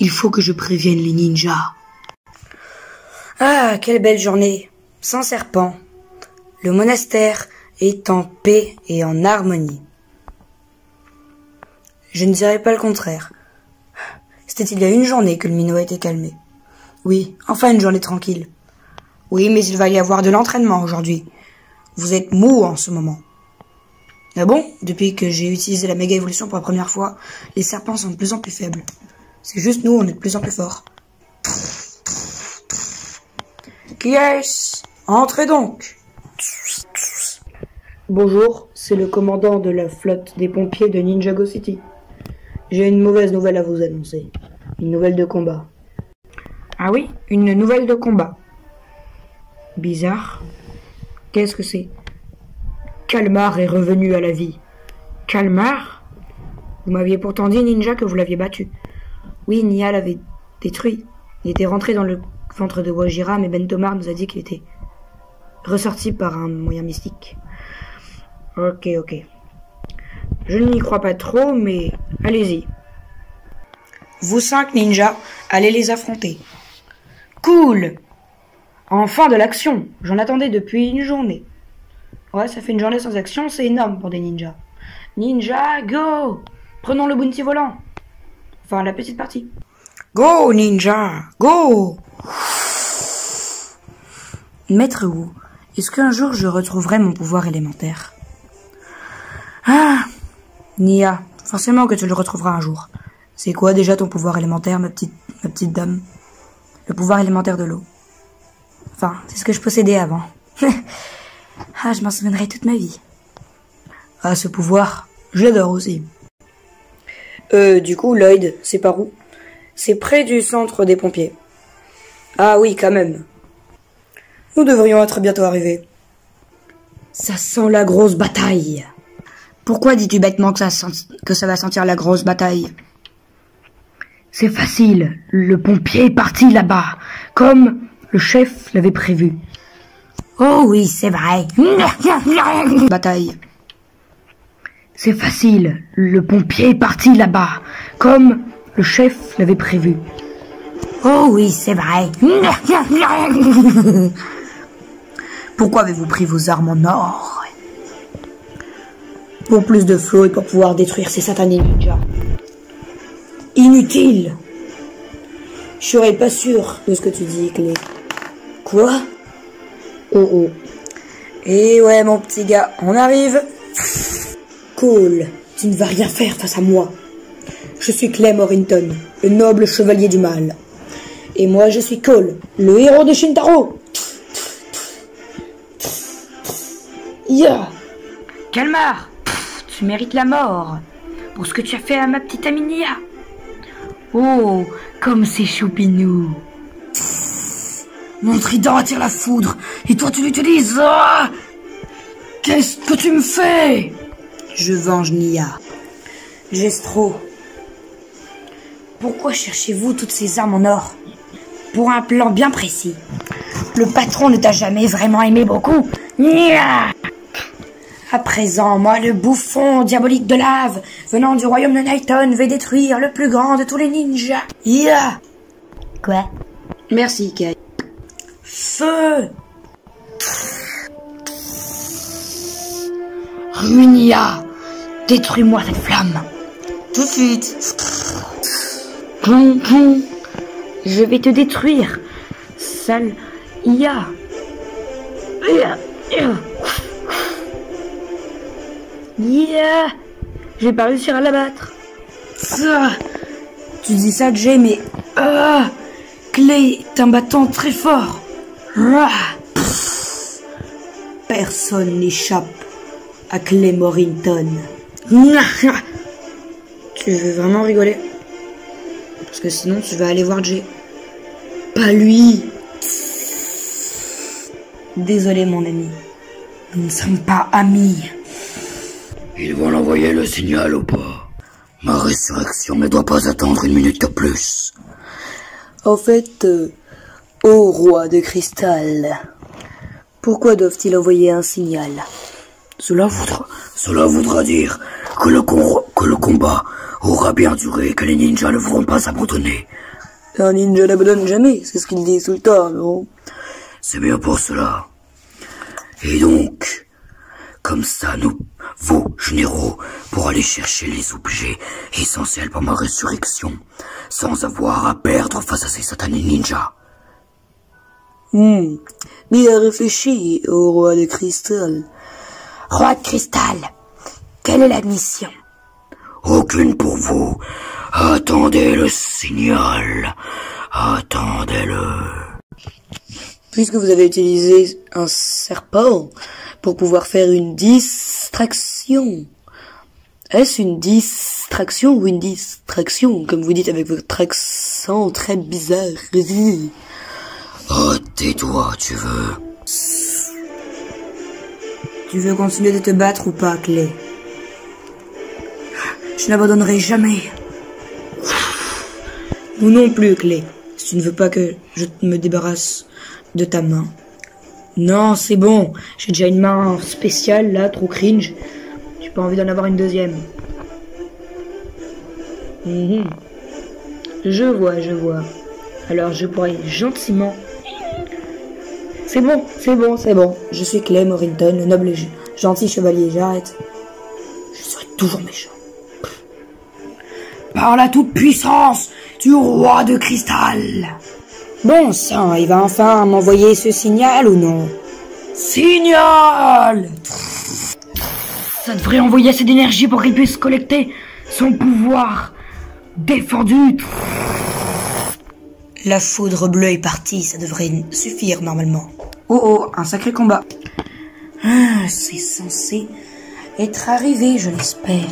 Il faut que je prévienne les ninjas. Ah, quelle belle journée, sans serpent. Le monastère est en paix et en harmonie. Je ne dirais pas le contraire. C'était il y a une journée que le minot a été calmé. Oui, enfin une journée tranquille. Oui, mais il va y avoir de l'entraînement aujourd'hui. Vous êtes mou en ce moment. Ah bon? Depuis que j'ai utilisé la méga évolution pour la première fois, les serpents sont de plus en plus faibles. C'est juste nous, on est de plus en plus forts. Qui est-ce? Entrez donc. Bonjour, c'est le commandant de la flotte des pompiers de Ninjago City. J'ai une mauvaise nouvelle à vous annoncer. Une nouvelle de combat. Ah oui, une nouvelle de combat. Bizarre. Qu'est-ce que c'est? Kalmar est revenu à la vie. Kalmar? Vous m'aviez pourtant dit, Ninja, que vous l'aviez battu. Oui, Nia l'avait détruit. Il était rentré dans le ventre de Wajira, mais Ben Tomar nous a dit qu'il était ressorti par un moyen mystique. Ok. Je n'y crois pas trop, mais allez-y. Vous 5 ninjas, allez les affronter. Cool! Enfin de l'action. J'en attendais depuis une journée. Ouais, ça fait une journée sans action, c'est énorme pour des ninjas. Ninja, go! Prenons le bounty volant. Enfin, la petite partie. Go, ninja, go! Maître Wu, est-ce qu'un jour je retrouverai mon pouvoir élémentaire? Ah, Nia, forcément que tu le retrouveras un jour. C'est quoi déjà ton pouvoir élémentaire, ma petite dame? Le pouvoir élémentaire de l'eau. Enfin, c'est ce que je possédais avant. Ah, je m'en souviendrai toute ma vie. Ah, ce pouvoir, je l'adore aussi. Du coup, Lloyd, c'est par où? C'est près du centre des pompiers. Ah oui, quand même. Nous devrions être bientôt arrivés. Ça sent la grosse bataille. Pourquoi dis-tu bêtement que ça va sentir la grosse bataille? C'est facile, le pompier est parti là-bas, comme le chef l'avait prévu. Oh oui, c'est vrai. Bataille. C'est facile, le pompier est parti là-bas, comme le chef l'avait prévu. Oh oui, c'est vrai. Pourquoi avez-vous pris vos armes en or? Pour plus de flow et pour pouvoir détruire ces satanés ninjas. Inutile. Je serais pas sûr de ce que tu dis, Clé. Quoi? Oh. Et ouais, mon petit gars, on arrive. Cool. Tu ne vas rien faire face à moi. Je suis Clay Morrington, le noble chevalier du mal. Et moi, je suis Cole, le héros de Shintaro. Yeah. Kalmar, tu mérites la mort pour ce que tu as fait à ma petite amie Nia. Oh, comme c'est choupinou. Mon trident attire la foudre, et toi tu l'utilises. Ah, qu'est-ce que tu me fais? Je venge Nia. Gestro. Pourquoi cherchez-vous toutes ces armes en or? Pour un plan bien précis. Le patron ne t'a jamais vraiment aimé beaucoup. Nia. À présent, moi, le bouffon diabolique de lave, venant du royaume de Nighton, vais détruire le plus grand de tous les ninjas. Yeah. Quoi? Merci, Kay. Feu. Ruinia, détruis-moi cette flamme. Tout de suite. Je vais te détruire, sale Ia. Yeah. J'ai pas réussi à l'abattre. Tu dis ça, Jay, mais... Clay est un battant très fort. Personne n'échappe à Clay Morrington. Tu veux vraiment rigoler? Parce que sinon, tu vas aller voir Jay. Pas lui. Désolé, mon ami. Nous ne sommes pas amis. Ils vont l'envoyer le signal ou pas? Ma résurrection ne doit pas attendre une minute de plus. En fait, ô roi de cristal, pourquoi doivent-ils envoyer un signal? Cela voudra dire que le combat aura bien duré et que les ninjas ne voudront pas s'abandonner Un ninja n'abandonne jamais, c'est ce qu'il dit tout le temps, non? C'est bien pour cela. Et donc, comme ça, vous, généraux, pour aller chercher les objets essentiels pour ma résurrection, sans avoir à perdre face à ces satanés ninjas. Bien réfléchi, au roi de cristal. Roi de cristal, quelle est la mission? Aucune pour vous. Attendez le signal. Attendez-le. Puisque vous avez utilisé un serpent pour pouvoir faire une distraction, est-ce une distraction ou une distraction, comme vous dites avec votre accent très bizarre? Oh, tais-toi, tu veux. Tu veux continuer de te battre ou pas, Clé? Je n'abandonnerai jamais. Ou non plus, Clé. Si tu ne veux pas que je me débarrasse de ta main. Non, c'est bon. J'ai déjà une main spéciale, là, trop cringe. J'ai pas envie d'en avoir une deuxième. Je vois. Alors je pourrais gentiment... C'est bon. Je suis Clay Morrington, le noble et gentil chevalier, j'arrête. Je serai toujours méchant. Par la toute-puissance du roi de cristal. Bon sang, il va enfin m'envoyer ce signal ou non? Signal! Ça devrait envoyer assez d'énergie pour qu'il puisse collecter son pouvoir défendu. La foudre bleue est partie, ça devrait suffire normalement. Oh, un sacré combat. C'est censé être arrivé, je l'espère.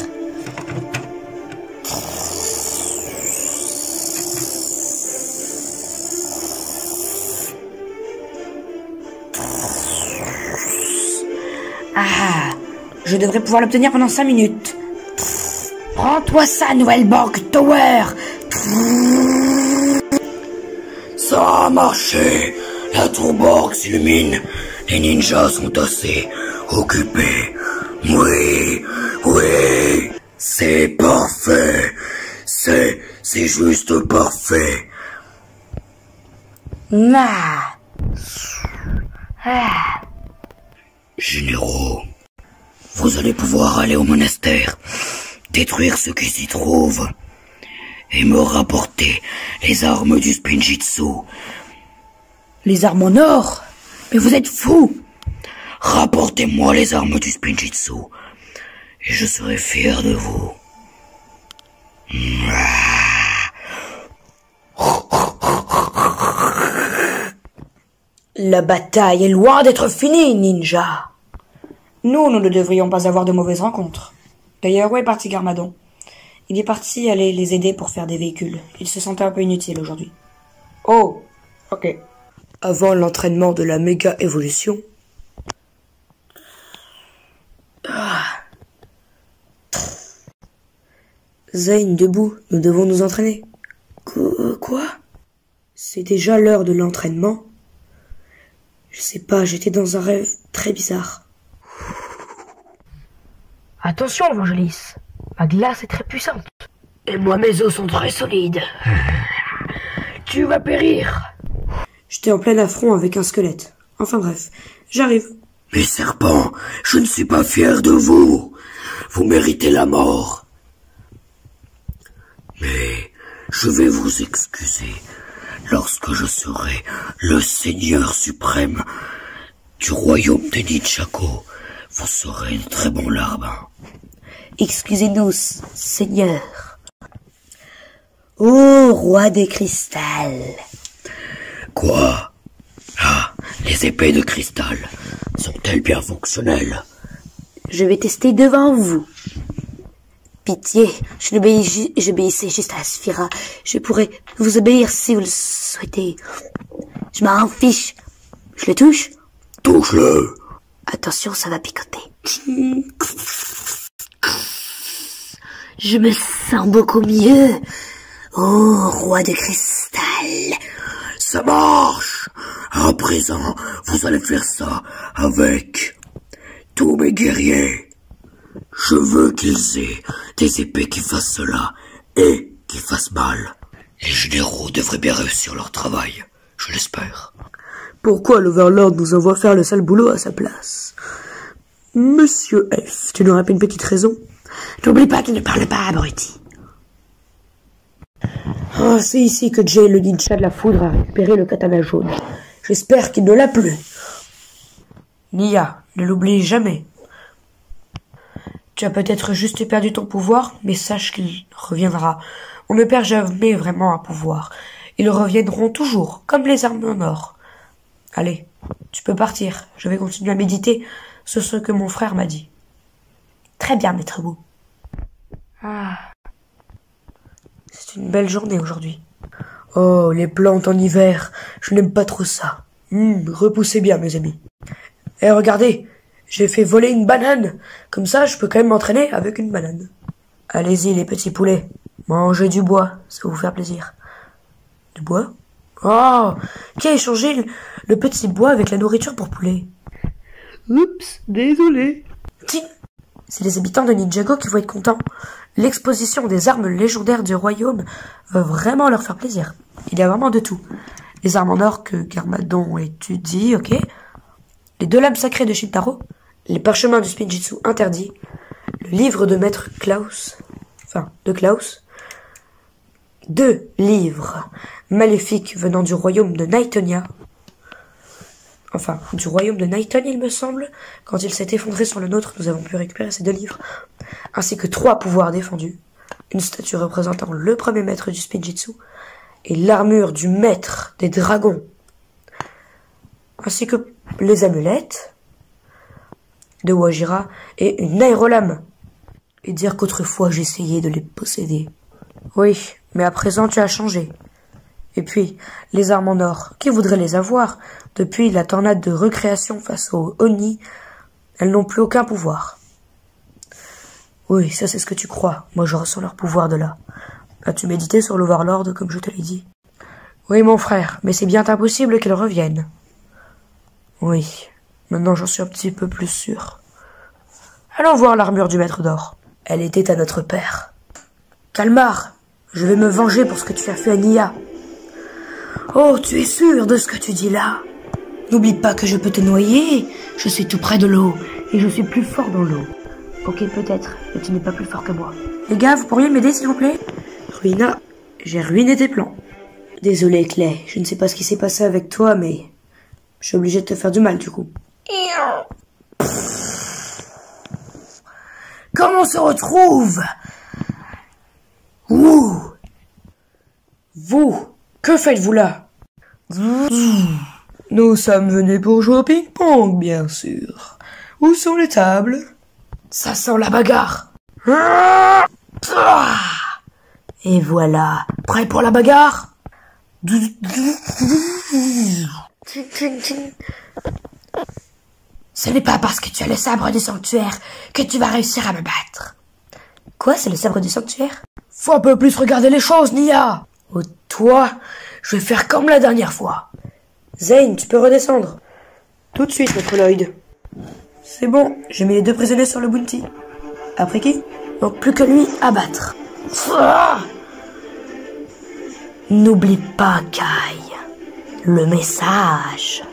Ah, je devrais pouvoir l'obtenir pendant 5 minutes. Prends-toi ça, Nouvelle-Borg Tower. Ça a marché. La tour Borg s'illumine. Les ninjas sont assez occupés. Oui. C'est parfait. C'est juste parfait. Généraux, vous allez pouvoir aller au monastère, détruire ce qui s'y trouve, et me rapporter les armes du Spinjitzu. Les armes en or? Mais vous êtes fous! Rapportez-moi les armes du Spinjitzu, et je serai fier de vous. La bataille est loin d'être finie, ninja. Nous ne devrions pas avoir de mauvaises rencontres. D'ailleurs, où est parti Garmadon? Il est parti aller les aider pour faire des véhicules. Il se sentait un peu inutile aujourd'hui. Oh, ok. Avant l'entraînement de la méga évolution. Zane, debout, nous devons nous entraîner. Quoi? C'est déjà l'heure de l'entraînement? Je sais pas, j'étais dans un rêve très bizarre. Attention, Vangelis. Ma glace est très puissante. Et moi, mes os sont très solides. Tu vas périr. J'étais en plein affront avec un squelette. Enfin bref, j'arrive. Mes serpents, je ne suis pas fier de vous. Vous méritez la mort. Mais je vais vous excuser. Lorsque je serai le Seigneur suprême du royaume des Ninjago, vous serez de très bons larbins. Excusez-nous, Seigneur. Ô roi des cristal. Quoi? Ah, les épées de cristal sont-elles bien fonctionnelles? Je vais tester devant vous. Pitié, j'obéissais juste à la Sphira. Je pourrais vous obéir si vous le souhaitez. Je m'en fiche. Je le touche? Touche-le. Attention, ça va picoter. Je me sens beaucoup mieux. Oh, roi de cristal. Ça marche. À présent, vous allez faire ça avec tous mes guerriers. Je veux qu'ils aient des épées qui fassent cela et qui fassent mal. Les généraux devraient bien réussir leur travail, je l'espère. Pourquoi l'Overlord nous envoie faire le sale boulot à sa place? Monsieur F, tu n'aurais pas une petite raison? N'oublie pas qu'il ne parle pas, abruti. Ah, c'est ici que Jay, le ninja de la foudre, a récupéré le katana jaune. J'espère qu'il ne l'a plus. Nia, ne l'oublie jamais. Tu as peut-être juste perdu ton pouvoir, mais sache qu'il reviendra. On ne perd jamais vraiment un pouvoir. Ils reviendront toujours, comme les armes en or. Allez, tu peux partir. Je vais continuer à méditer sur ce que mon frère m'a dit. Très bien, maître Wu. Ah. C'est une belle journée aujourd'hui. Oh, les plantes en hiver. Je n'aime pas trop ça. Repoussez bien, mes amis. Eh, regardez, j'ai fait voler une banane. Comme ça, je peux quand même m'entraîner avec une banane. Allez-y, les petits poulets. Mangez du bois, ça va vous faire plaisir. Du bois? Oh, qui a échangé le petit bois avec la nourriture pour poulet? Oups, désolé. Tiens, c'est les habitants de Ninjago qui vont être contents. L'exposition des armes légendaires du royaume va vraiment leur faire plaisir. Il y a vraiment de tout. Les armes en or que Garmadon étudie, ok. Les 2 lames sacrées de Shintaro. Les parchemins du Spinjitzu interdits. Le livre de maître Klaus. Enfin, de Klaus. 2 livres maléfiques venant du royaume de Nightonia. Enfin, du royaume de Nighton, il me semble. Quand il s'est effondré sur le nôtre, nous avons pu récupérer ces 2 livres. Ainsi que 3 pouvoirs défendus. Une statue représentant le premier maître du Spinjitzu. Et l'armure du maître des dragons. Ainsi que les amulettes de Wajira et une aérolame. Et dire qu'autrefois j'essayais de les posséder. Oui, mais à présent tu as changé. Et puis, les armes en or, qui voudrait les avoir? Depuis la tornade de recréation face aux Oni, elles n'ont plus aucun pouvoir. Oui, ça c'est ce que tu crois. Moi je ressens leur pouvoir de là. As-tu médité sur l'Overlord comme je te l'ai dit? Oui, mon frère, mais c'est bien impossible qu'elle revienne. Oui, maintenant j'en suis un petit peu plus sûr. Allons voir l'armure du maître d'or. Elle était à notre père. Kalmar, je vais me venger pour ce que tu as fait à Nia. Oh, tu es sûr de ce que tu dis là? N'oublie pas que je peux te noyer. Je suis tout près de l'eau et je suis plus fort dans l'eau. Ok, peut-être, mais tu n'es pas plus fort que moi. Les gars, vous pourriez m'aider s'il vous plaît? Ruina, j'ai ruiné tes plans. Désolé, Clay, je ne sais pas ce qui s'est passé avec toi, mais je suis obligé de te faire du mal du coup. Comment on se retrouve? Ouh. Vous, que faites-vous là? Nous sommes venus pour jouer au ping-pong, bien sûr. Où sont les tables? Ça sent la bagarre. Et voilà, prêt pour la bagarre? Ce n'est pas parce que tu as le sabre du sanctuaire que tu vas réussir à me battre. Quoi, c'est le sabre du sanctuaire? Faut un peu plus regarder les choses, Nia. Oh, toi, je vais faire comme la dernière fois. Zane, tu peux redescendre. Tout de suite, maître Lloyd. C'est bon, j'ai mis les 2 prisonniers sur le bounty. Après qui? Donc plus que lui à battre. N'oublie pas, Kai, le message.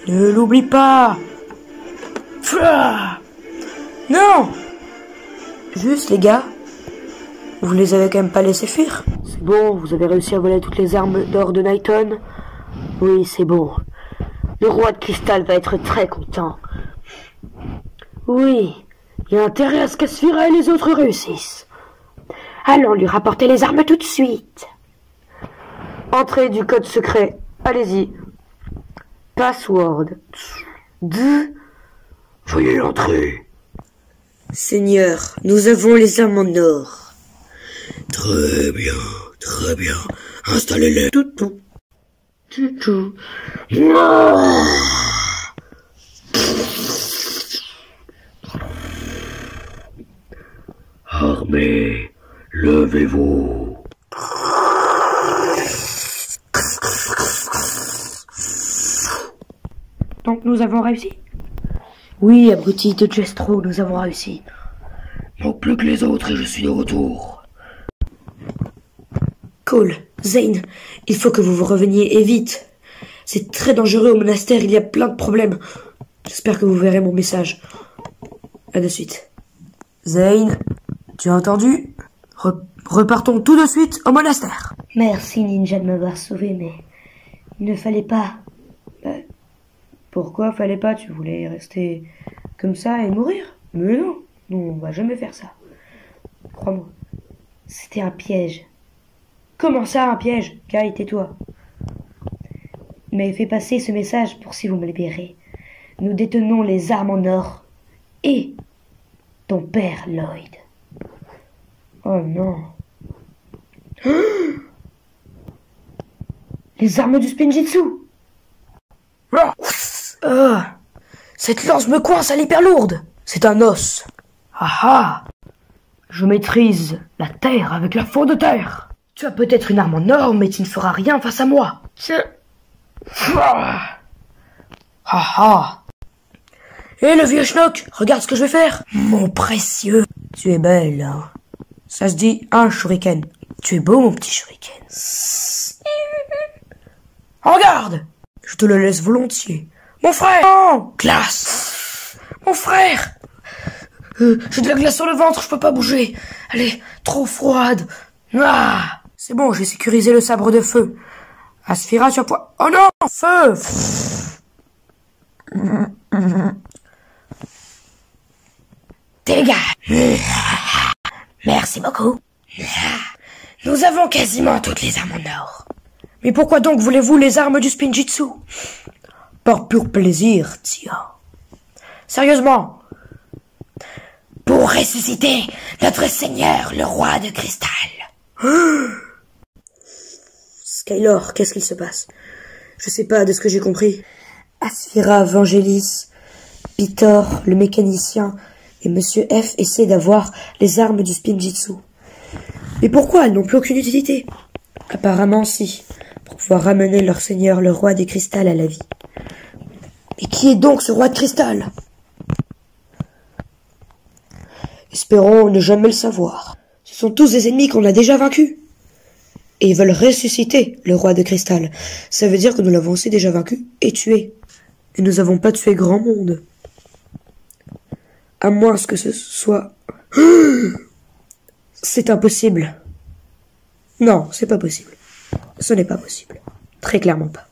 Ne l'oublie pas. Non. Juste, les gars, vous les avez quand même pas laissés fuir. C'est bon, vous avez réussi à voler toutes les armes d'or de Nighton. Oui, c'est bon. Le roi de cristal va être très content. Oui, il y a intérêt à ce qu'Asphira et les autres réussissent. Allons lui rapporter les armes tout de suite. Entrée du code secret. Allez-y. Password. Veuillez entrer. Seigneur, nous avons les armes en or. Très bien, très bien. Installez-les. Toutou. Armée, levez-vous. Donc nous avons réussi? Oui, abruti de Jestro, nous avons réussi. Non plus que les autres et je suis de retour. Cole, Zane, il faut que vous vous reveniez et vite. C'est très dangereux au monastère, il y a plein de problèmes. J'espère que vous verrez mon message. À de suite. Zane, tu as entendu? Repartons tout de suite au monastère. Merci, Ninja, de m'avoir sauvé, mais il ne fallait pas. Pourquoi fallait pas? Tu voulais rester comme ça et mourir? Mais non, on va jamais faire ça. Crois-moi. C'était un piège. Comment ça, un piège? Kai, tais-toi. Mais fais passer ce message pour si vous me libérez. Nous détenons les armes en or. Et ton père, Lloyd. Oh non. Les armes du Spinjitzu. Cette lance me coince à l'hyper lourde. C'est un os. Ah. Je maîtrise la terre avec la faune de terre. Tu as peut-être une arme en or, mais tu ne feras rien face à moi. Et le vieux schnock, regarde ce que je vais faire. Mon précieux. Tu es belle, hein. Ça se dit un shuriken. Tu es beau, mon petit shuriken. Regarde. Je te le laisse volontiers. Mon frère. Oh, glace. Mon frère. J'ai de la glace sur le ventre, je peux pas bouger. Elle est trop froide. Ah. C'est bon, j'ai sécurisé le sabre de feu. Asphyra, tu as point... Oh non, feu. Dégage. Merci beaucoup. Nous avons quasiment toutes les armes en or. Mais pourquoi donc voulez-vous les armes du Spinjitzu? Par pur plaisir, tiens. Sérieusement. Pour ressusciter notre Seigneur, le roi de cristal. Skylor, qu'est-ce qu'il se passe? Je sais pas, de ce que j'ai compris. Asphyra, Vangelis, Pitor, le mécanicien, et Monsieur F essaient d'avoir les armes du Spinjitzu. Mais pourquoi elles n'ont plus aucune utilité? Apparemment si, pour pouvoir ramener leur seigneur, le roi des cristals, à la vie. Mais qui est donc ce roi de cristal? Espérons ne jamais le savoir. Ce sont tous des ennemis qu'on a déjà vaincus. Et ils veulent ressusciter le roi de cristal. Ça veut dire que nous l'avons aussi déjà vaincu et tué. Et nous n'avons pas tué grand monde. À moins que ce soit... C'est impossible. Non, c'est pas possible. Ce n'est pas possible. Très clairement pas.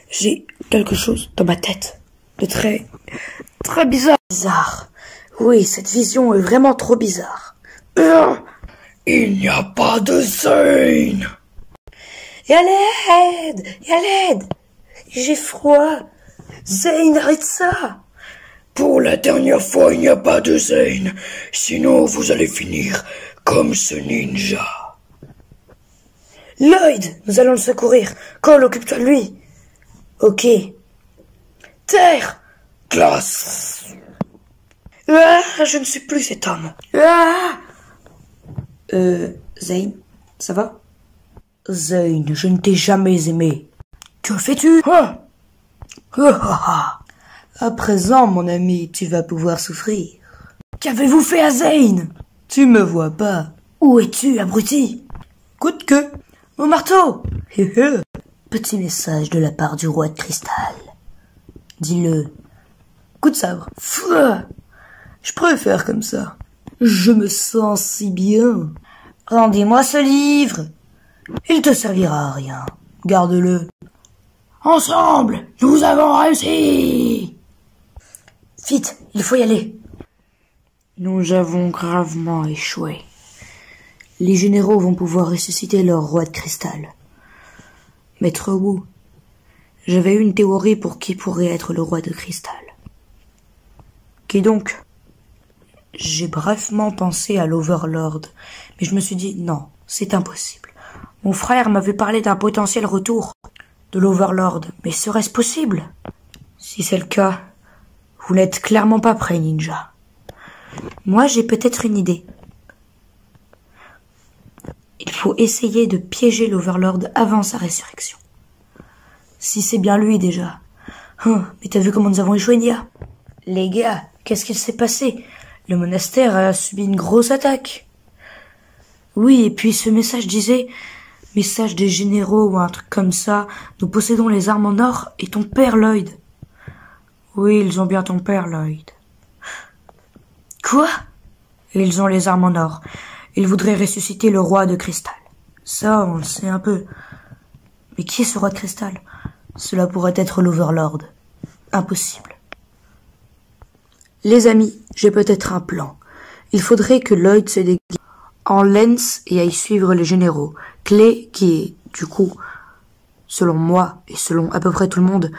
J'ai quelque chose dans ma tête. De très bizarre. Bizarre. Oui, cette vision est vraiment trop bizarre. Il n'y a pas de Zane. Et à l'aide. J'ai froid. Zane, arrête ça. Pour la dernière fois, il n'y a pas de Zane. Sinon, vous allez finir comme ce ninja. Lloyd, nous allons le secourir. Cole, occupe-toi de lui. Ok. Terre. Glace. Je ne suis plus cet homme. Zane, ça va? Zane, je ne t'ai jamais aimé. Que fais-tu? À présent, mon ami, tu vas pouvoir souffrir. Qu'avez-vous fait à Zane? Tu me vois pas. Où es-tu, abruti? Coûte que. Mon marteau. Petit message de la part du roi de cristal. Dis-le. Coup de sabre. Je préfère comme ça. Je me sens si bien. Rendez-moi ce livre. Il te servira à rien. Garde-le. Ensemble, nous avons réussi. Vite, il faut y aller. Nous avons gravement échoué. Les généraux vont pouvoir ressusciter leur roi de cristal. Maître Wu, j'avais une théorie pour qui pourrait être le roi de cristal. Qui donc? J'ai brièvement pensé à l'Overlord, mais je me suis dit non, c'est impossible. Mon frère m'avait parlé d'un potentiel retour de l'Overlord, mais serait-ce possible? Si c'est le cas, vous n'êtes clairement pas prêt, ninja. Moi, j'ai peut-être une idée. Il faut essayer de piéger l'Overlord avant sa résurrection. Si c'est bien lui déjà. Mais t'as vu comment nous avons échoué, Nia? Les gars, qu'est-ce qu'il s'est passé? Le monastère a subi une grosse attaque. Oui, et puis ce message disait « Message des généraux » ou un truc comme ça. « Nous possédons les armes en or et ton père Lloyd. » Oui, ils ont bien ton père Lloyd. Quoi? Ils ont les armes en or. Ils voudraient ressusciter le roi de cristal. Ça, on le sait un peu. Mais qui est ce roi de cristal? Cela pourrait être l'Overlord. Impossible. Les amis, j'ai peut-être un plan. Il faudrait que Lloyd se déguise en Lance et aille suivre les généraux. Clay, qui est, du coup, selon moi et selon à peu près tout le monde,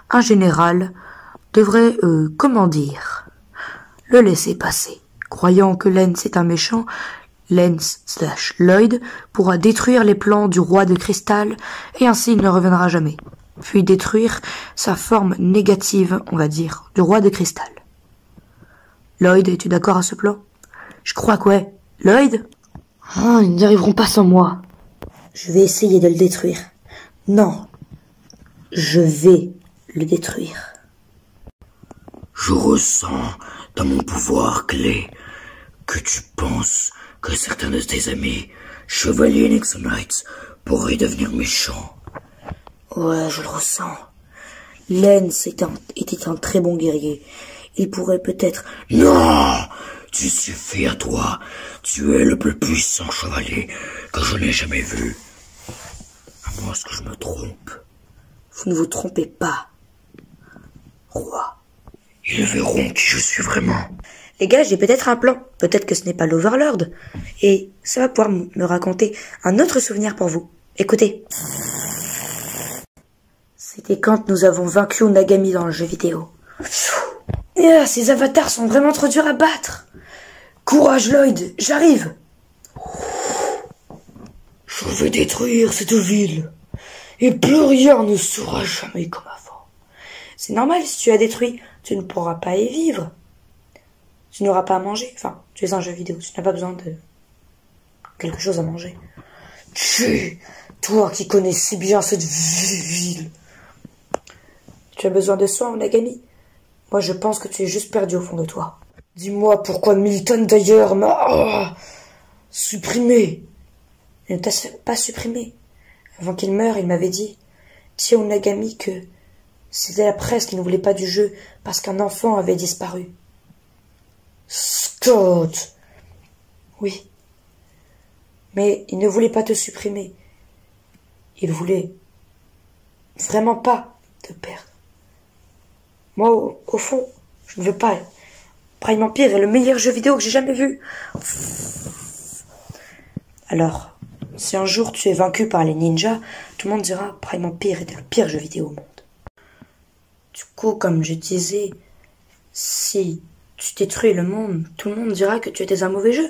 un général, devrait, comment dire, le laisser passer. Croyant que Lance est un méchant, Lance/Lloyd pourra détruire les plans du roi de cristal et ainsi il ne reviendra jamais. Puis détruire sa forme négative, on va dire, du roi de cristal. Lloyd, es-tu d'accord à ce plan? Je crois que ouais. Lloyd? Ah, ils n'y arriveront pas sans moi. Je vais essayer de le détruire. Non. Je vais le détruire. Je ressens dans mon pouvoir clé que tu penses que certains de tes amis, chevaliers Nexonites, pourraient devenir méchants. Ouais, je le ressens. Lance était un très bon guerrier. Il pourrait peut-être... Non! Tu suffis à toi. Tu es le plus puissant chevalier que je n'ai jamais vu. À moins que je me trompe. Vous ne vous trompez pas, roi. Ils verront qui je suis vraiment. Les gars, j'ai peut-être un plan. Peut-être que ce n'est pas l'Overlord. Et ça va pouvoir me raconter un autre souvenir pour vous. Écoutez. C'était quand nous avons vaincu Nagami dans le jeu vidéo. Ces avatars sont vraiment trop durs à battre. Courage Lloyd, j'arrive. Je vais détruire cette ville. Et plus rien ne sera jamais comme avant. C'est normal, si tu as détruit, tu ne pourras pas y vivre. Tu n'auras pas à manger. Enfin, tu es un jeu vidéo, tu n'as pas besoin de quelque chose à manger. Toi qui connais si bien cette ville. Tu as besoin de soins, Nagami? Moi, je pense que tu es juste perdu au fond de toi. Dis-moi pourquoi Milton, d'ailleurs, m'a supprimé. Il ne t'a pas supprimé. Avant qu'il meure, il m'avait dit, tiens au Nagami, que c'était la presse qui ne voulait pas du jeu parce qu'un enfant avait disparu. Scott! Oui. Mais il ne voulait pas te supprimer. Il voulait vraiment pas te perdre. Moi, au fond, je ne veux pas. Prime Empire est le meilleur jeu vidéo que j'ai jamais vu. Alors, si un jour tu es vaincu par les ninjas, tout le monde dira Prime Empire était le pire jeu vidéo au monde. Du coup, comme je disais, si tu détruis le monde, tout le monde dira que tu étais un mauvais jeu.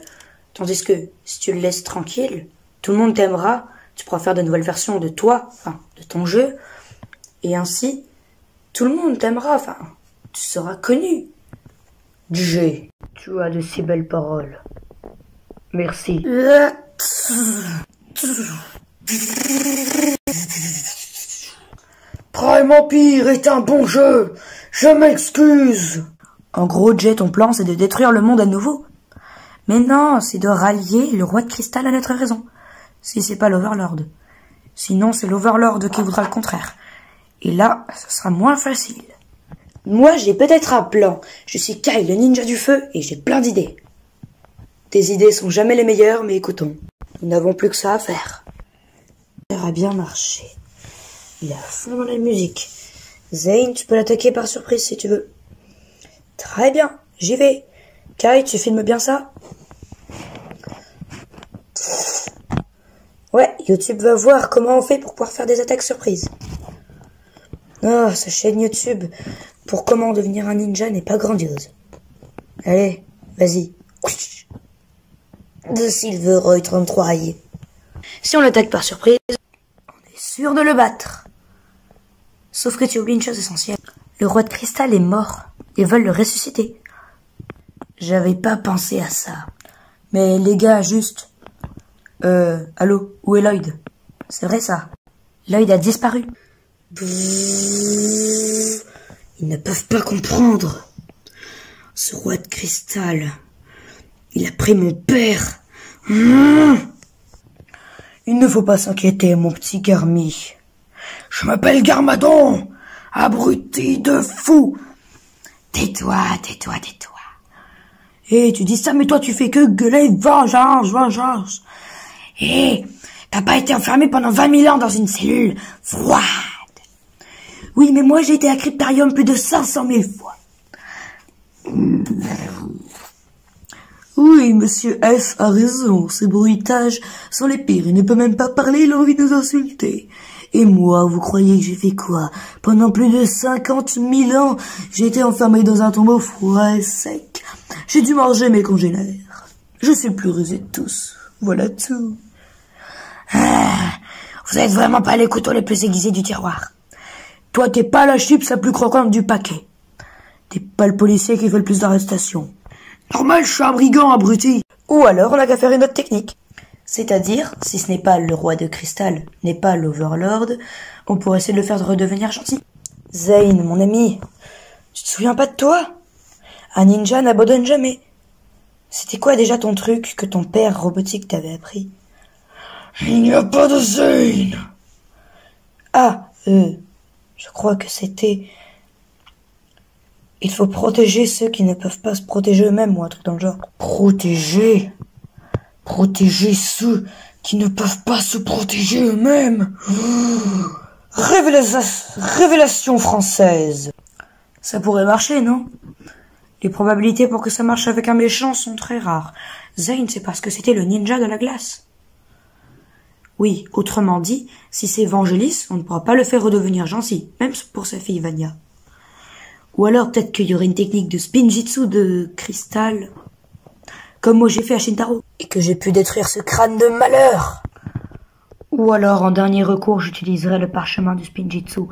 Tandis que si tu le laisses tranquille, tout le monde t'aimera, tu pourras faire de nouvelles versions de toi, enfin, de ton jeu, et ainsi, tout le monde t'aimera, enfin, tu seras connu. Jay, tu as de si belles paroles. Merci. Prime Empire est un bon jeu, je m'excuse. En gros, Jay, ton plan, c'est de détruire le monde à nouveau. Mais non, c'est de rallier le roi de cristal à notre raison. Si c'est pas l'Overlord. Sinon, c'est l'Overlord qui voudra le contraire. Et là, ce sera moins facile. Moi, j'ai peut-être un plan. Je suis Kai, le ninja du feu, et j'ai plein d'idées. Tes idées sont jamais les meilleures, mais écoutons. Nous n'avons plus que ça à faire. Ça a bien marché. Il est à fond dans la musique. Zane, tu peux l'attaquer par surprise si tu veux. Très bien, j'y vais. Kai, tu filmes bien ça? Ouais, YouTube va voir comment on fait pour pouvoir faire des attaques surprises. Oh, sa chaîne YouTube pour comment devenir un ninja n'est pas grandiose. Allez, vas-y. De Silveroy 33 raillé. Si on l'attaque par surprise, on est sûr de le battre. Sauf que tu oublies une chose essentielle. Le roi de cristal est mort. Ils veulent le ressusciter. J'avais pas pensé à ça. Mais les gars, juste... allô, où est Lloyd? C'est vrai ça. Lloyd a disparu. Ils ne peuvent pas comprendre. Ce roi de cristal, il a pris mon père. ne faut pas s'inquiéter, mon petit Garmi. Je m'appelle Garmadon, abruti de fou. Tais-toi. Eh, tu dis ça, mais toi, tu fais que gueuler vengeance. Eh, t'as pas été enfermé pendant 20 000 ans dans une cellule froide. Oui, mais moi, j'ai été à Cryptarium plus de 500 000 fois. Oui, monsieur F a raison, ces bruitages sont les pires. Il ne peut même pas parler, il a envie de nous insulter. Et moi, vous croyez que j'ai fait quoi? Pendant plus de 50 000 ans, j'ai été enfermé dans un tombeau froid et sec. J'ai dû manger mes congénères. Je suis le plus rusé de tous. Voilà tout. Ah, vous êtes vraiment pas les couteaux les plus aiguisés du tiroir. Toi, t'es pas la chips la plus croquante du paquet. T'es pas le policier qui fait le plus d'arrestations. Normal, je suis un brigand abruti. Ou alors, on n'a qu'à faire une autre technique. C'est-à-dire, si ce n'est pas le roi de cristal, n'est pas l'Overlord, on pourrait essayer de le faire redevenir gentil. Zane, mon ami, tu te souviens pas de toi? Un ninja n'abandonne jamais. C'était quoi déjà ton truc que ton père robotique t'avait appris? Il n'y a pas de Zane. Ah, je crois que c'était... Il faut protéger ceux qui ne peuvent pas se protéger eux-mêmes, ou un truc dans le genre. Protéger ceux qui ne peuvent pas se protéger eux-mêmes. Révélation française. Ça pourrait marcher, non? Les probabilités pour que ça marche avec un méchant sont très rares. Zane, c'est parce que c'était le ninja de la glace. Oui, autrement dit, si c'est Vangelis, on ne pourra pas le faire redevenir gentil, même pour sa fille Vania. Ou alors peut-être qu'il y aurait une technique de spinjitsu de cristal, comme moi j'ai fait à Shintaro, et que j'ai pu détruire ce crâne de malheur. Ou alors, en dernier recours, j'utiliserai le parchemin du spinjitsu,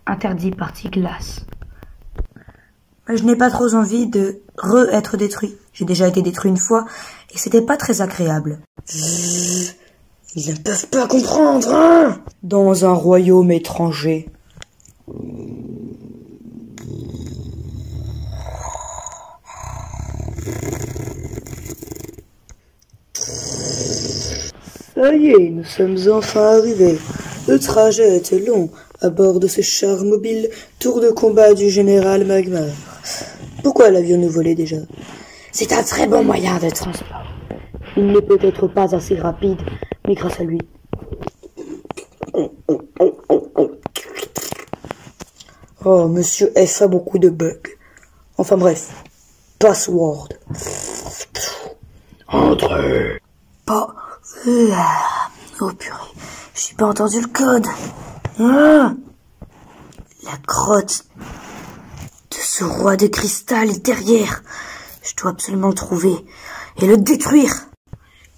interdit partie glace. Mais je n'ai pas trop envie de être détruit. J'ai déjà été détruit une fois, et c'était pas très agréable. Ils ne peuvent pas comprendre, hein? Dans un royaume étranger. Ça y est, nous sommes enfin arrivés. Le trajet était long, à bord de ce char mobile, tour de combat du général Magmar. Pourquoi l'avions-nous volé déjà? C'est un très bon moyen de transport. Il n'est peut-être pas assez rapide, mais grâce à lui. Oh, monsieur F a beaucoup de bugs. Enfin bref, password. Entrez. Pas... Oh purée, j'ai pas entendu le code. Ah, la grotte de ce roi de cristal est derrière. Je dois absolument le trouver et le détruire.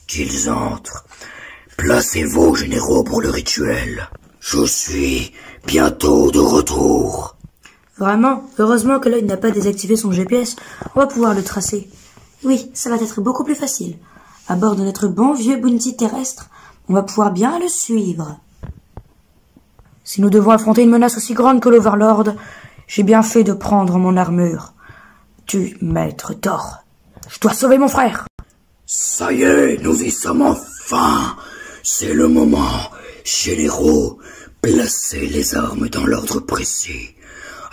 Qu'ils entrent. Placez vos généraux pour le rituel. Je suis bientôt de retour. Vraiment, heureusement que l'œil n'a pas désactivé son GPS. On va pouvoir le tracer. Oui, ça va être beaucoup plus facile. À bord de notre bon vieux Bounty terrestre, on va pouvoir bien le suivre. Si nous devons affronter une menace aussi grande que l'Overlord, j'ai bien fait de prendre mon armure. Tu, maître Thor, je dois sauver mon frère. Ça y est, nous y sommes enfin. C'est le moment. Généraux, placez les armes dans l'ordre précis.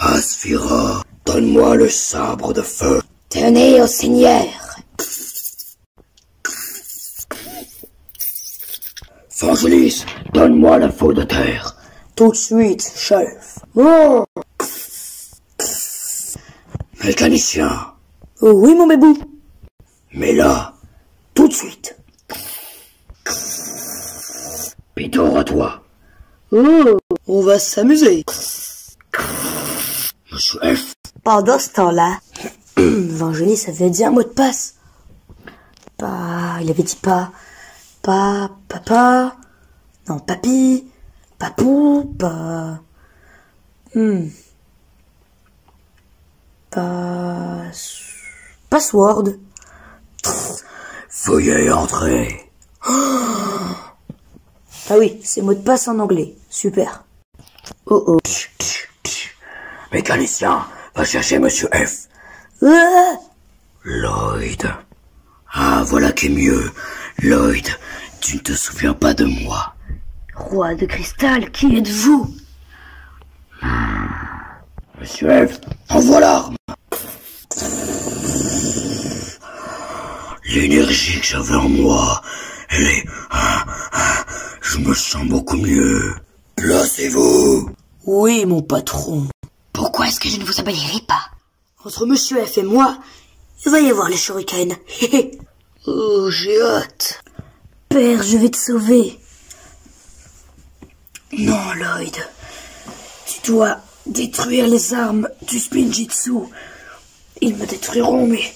Asphira, donne-moi le sabre de feu. Tenez au seigneur. Vangelis, donne-moi la faux de terre. Tout de suite, chef. Oh. Mécanicien. Oh oui, mon bébou. Mais là, tout de suite. Pitor, à toi. Oh, on va s'amuser. Monsieur F. Pendant ce temps-là, Vangelis avait dit un mot de passe. Il avait dit papa, non, papi, papou, password. Veuillez entrer. Ah oui, c'est mot de passe en anglais. Super. Oh. Mécanicien, va chercher Monsieur F. Lloyd. Ah, voilà qui est mieux. Lloyd, tu ne te souviens pas de moi. Roi de cristal, qui êtes-vous? Monsieur F, envoie l'arme. L'énergie que j'avais en moi, elle est... Je me sens beaucoup mieux. Placez-vous. Oui, mon patron. Pourquoi est-ce que je ne vous obéirai pas? Entre Monsieur F et moi, il va y avoir les shurikens. Oh, j'ai hâte. Père, je vais te sauver. Non, Lloyd. Tu dois détruire les armes du Spinjitzu. Ils me détruiront, mais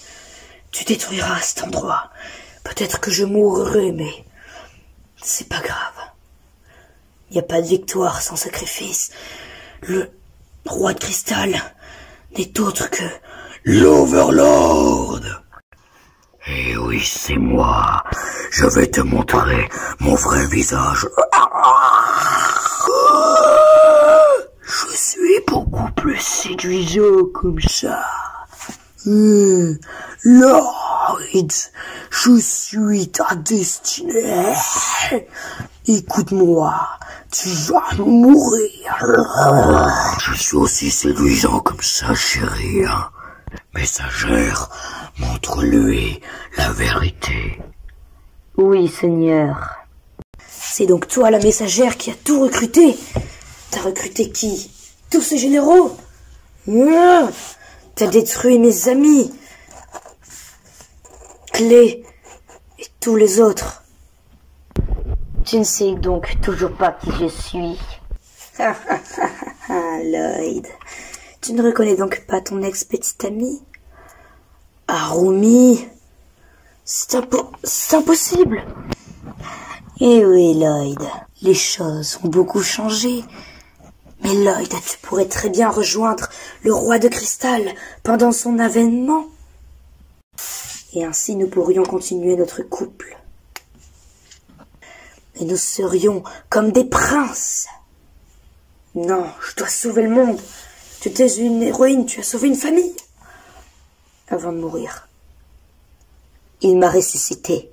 tu détruiras cet endroit. Peut-être que je mourrai, mais c'est pas grave. Il n'y a pas de victoire sans sacrifice. Le roi de cristal n'est autre que l'Overlord. Eh oui, c'est moi. Je vais te montrer mon vrai visage. Je suis beaucoup plus séduisant comme ça. Lloyd, je suis ta destinée. Écoute-moi, tu vas mourir. Je suis aussi séduisant comme ça, chérie. Messagère, montre-lui la vérité. Oui, Seigneur. C'est donc toi la messagère qui a tout recruté. T'as recruté qui? Tous ces généraux? T'as détruit mes amis, Clé et tous les autres. Tu ne sais donc toujours pas qui je suis. Lloyd, tu ne reconnais donc pas ton ex-petite amie? Harumi? C'est impossible. Eh oui, Lloyd, les choses ont beaucoup changé. Mais Lloyd, tu pourrais très bien rejoindre le roi de cristal pendant son avènement. Et ainsi nous pourrions continuer notre couple. Et nous serions comme des princes. Non, je dois sauver le monde. Tu étais une héroïne, tu as sauvé une famille. Avant de mourir, il m'a ressuscité.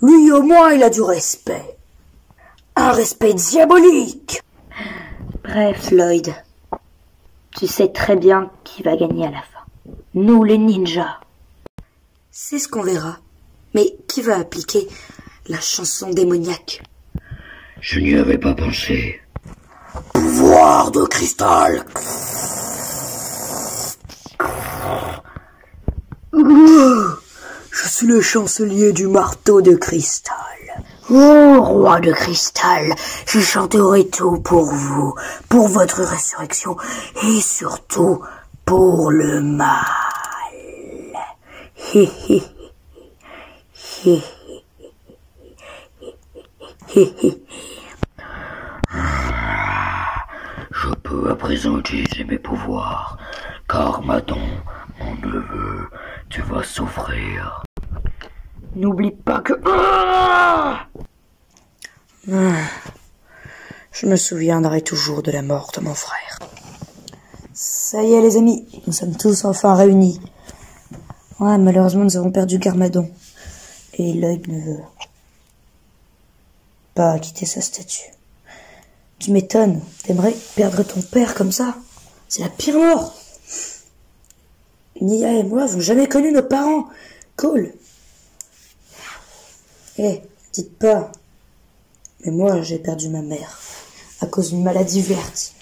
Lui au moins, il a du respect. Un respect diabolique. Bref, Lloyd, tu sais très bien qui va gagner à la fin. Nous, les ninjas. C'est ce qu'on verra. Mais qui va appliquer la chanson démoniaque? Je n'y avais pas pensé. Pouvoir de cristal. Je suis le chancelier du marteau de cristal. Oh, roi de cristal, je chanterai tout pour vous, pour votre résurrection, et surtout pour le mal. Je peux à présent utiliser mes pouvoirs, car Madon, mon neveu, tu vas souffrir. N'oublie pas que... Je me souviendrai toujours de la mort de mon frère. Ça y est les amis, nous sommes tous enfin réunis. Ouais, malheureusement nous avons perdu Garmadon. Et Lloyd ne veut pas quitter sa statue. Tu m'étonnes, t'aimerais perdre ton père comme ça? C'est la pire mort. Nia et moi n'avons jamais connu nos parents. Cool. Dites pas. Mais moi, j'ai perdu ma mère. À cause d'une maladie verte.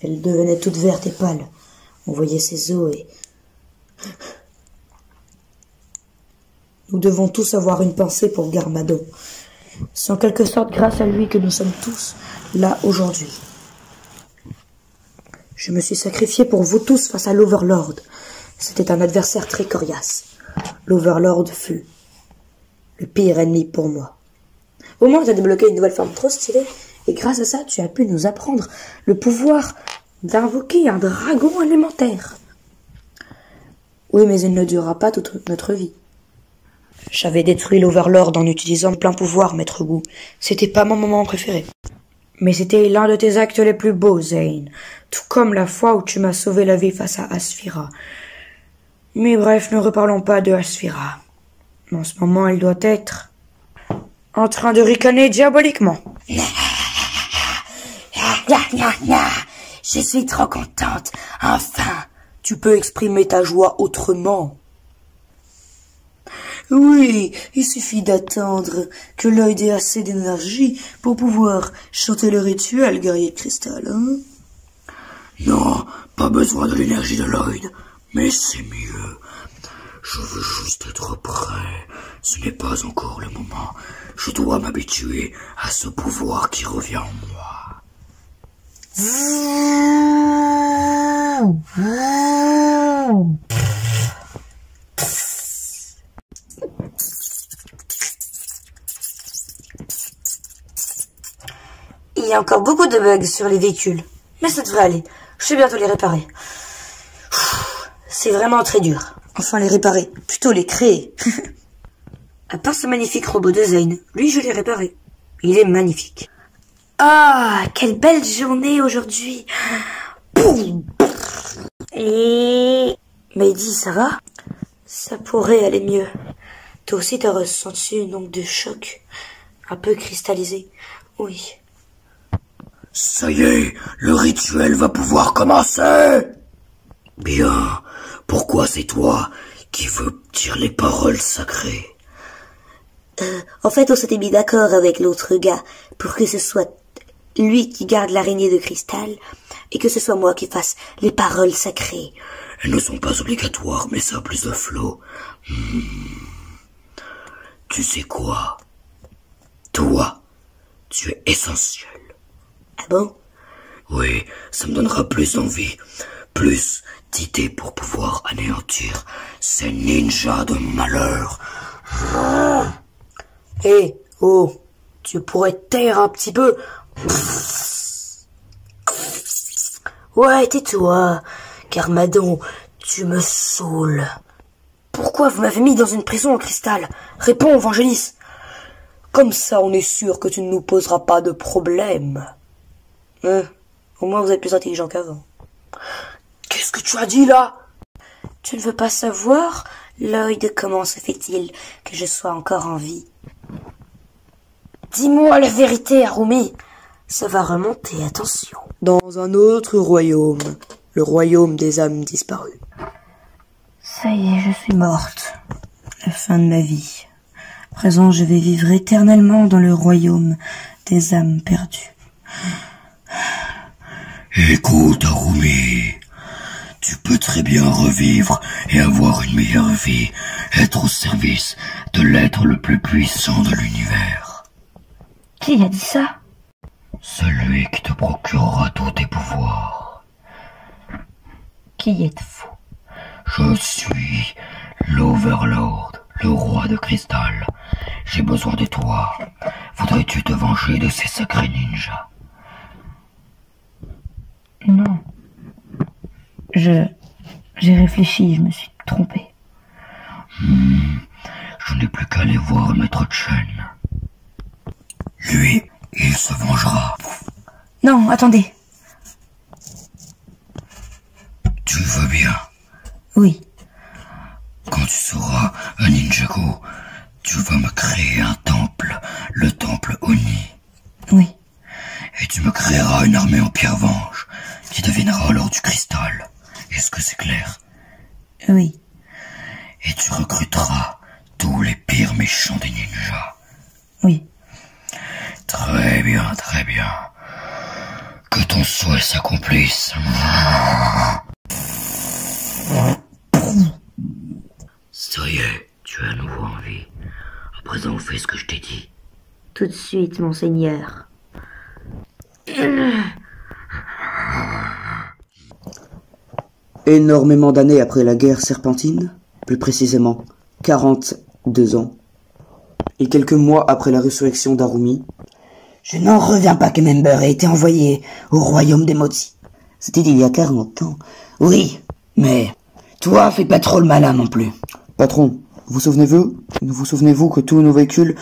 Elle devenait toute verte et pâle. On voyait ses os et... Nous devons tous avoir une pensée pour Garmadon. C'est en quelque sorte grâce à lui que nous sommes tous là aujourd'hui. Je me suis sacrifié pour vous tous face à l'Overlord. C'était un adversaire très coriace. L'Overlord fut le pire ennemi pour moi. Au moins, tu as débloqué une nouvelle forme trop stylée. Et grâce à ça, tu as pu nous apprendre le pouvoir d'invoquer un dragon élémentaire. Oui, mais il ne durera pas toute notre vie. J'avais détruit l'Overlord en utilisant plein pouvoir, Maître Wu. C'était pas mon moment préféré. Mais c'était l'un de tes actes les plus beaux, Zane. Tout comme la fois où tu m'as sauvé la vie face à Asphira. Mais bref, ne reparlons pas de Asphira. En ce moment, elle doit être en train de ricaner diaboliquement. Je suis trop contente. Enfin, tu peux exprimer ta joie autrement. Oui, il suffit d'attendre que Lloyd ait assez d'énergie pour pouvoir chanter le rituel, guerrier de cristal, hein? Non, pas besoin de l'énergie de Lloyd, mais c'est mieux. Je veux juste être prêt. Ce n'est pas encore le moment. Je dois m'habituer à ce pouvoir qui revient en moi. Il y a encore beaucoup de bugs sur les véhicules, mais ça devrait aller. Je vais bientôt les réparer. C'est vraiment très dur. Enfin les réparer, plutôt les créer. À part ce magnifique robot de Zane, lui je l'ai réparé. Il est magnifique. Ah, quelle belle journée aujourd'hui. Mehdi, ça va? Ça pourrait aller mieux. Toi aussi t'as ressenti une onde de choc, un peu cristallisé. Oui. Ça y est, le rituel va pouvoir commencer. Bien, pourquoi c'est toi qui veux dire les paroles sacrées? En fait, on s'était mis d'accord avec l'autre gars pour que ce soit lui qui garde l'araignée de cristal et que ce soit moi qui fasse les paroles sacrées. Elles ne sont pas obligatoires, mais ça a plus de flow. Tu sais quoi? Toi, tu es essentiel. Ah bon? Oui, ça me donnera plus d'envie, plus d'idées pour pouvoir anéantir ces ninjas de malheur. Hé, oh, tu pourrais te taire un petit peu. Ouais, tais-toi, Carmadon, tu me saoules. Pourquoi vous m'avez mis dans une prison en cristal? Réponds, Vangelis. Comme ça, on est sûr que tu ne nous poseras pas de problème. Au moins, vous êtes plus intelligent qu'avant. Qu'est-ce que tu as dit, là? Tu ne veux pas savoir, Lloyd, comment se fait-il que je sois encore en vie? Dis-moi la vérité, Harumi. Ça va remonter, attention. Dans un autre royaume, le royaume des âmes disparues. Ça y est, je suis morte. La fin de ma vie. À présent, je vais vivre éternellement dans le royaume des âmes perdues. Écoute, Harumi, tu peux très bien revivre et avoir une meilleure vie, être au service de l'être le plus puissant de l'univers. Qui a dit ça? Celui qui te procurera tous tes pouvoirs. Qui êtes-vous? Je suis l'Overlord, le roi de cristal. J'ai besoin de toi. Voudrais-tu te venger de ces sacrés ninjas? Non. J'ai réfléchi, je me suis trompé. Je n'ai plus qu'à aller voir Maître Chen. Lui, il se vengera. Non, attendez. Tu veux bien? Oui. Quand tu seras un Ninjago, tu vas me créer un temple, le temple Oni. Oui. Et tu me créeras une armée en pierre-vange, qui deviendra alors du cristal. Est-ce que c'est clair? Oui. Et tu recruteras tous les pires méchants des ninjas. Oui. Très bien, très bien. Que ton souhait s'accomplisse. Ça y est, tu as à nouveau envie. À présent, fais ce que je t'ai dit. Tout de suite, monseigneur. Énormément d'années après la guerre serpentine, plus précisément 42 ans, et quelques mois après la résurrection d'Harumi, je n'en reviens pas que Member ait été envoyé au royaume des maudits. C'était il y a 40 ans. Oui, mais toi, fais pas trop le malin non plus. Patron, vous souvenez-vous que tous nos véhicules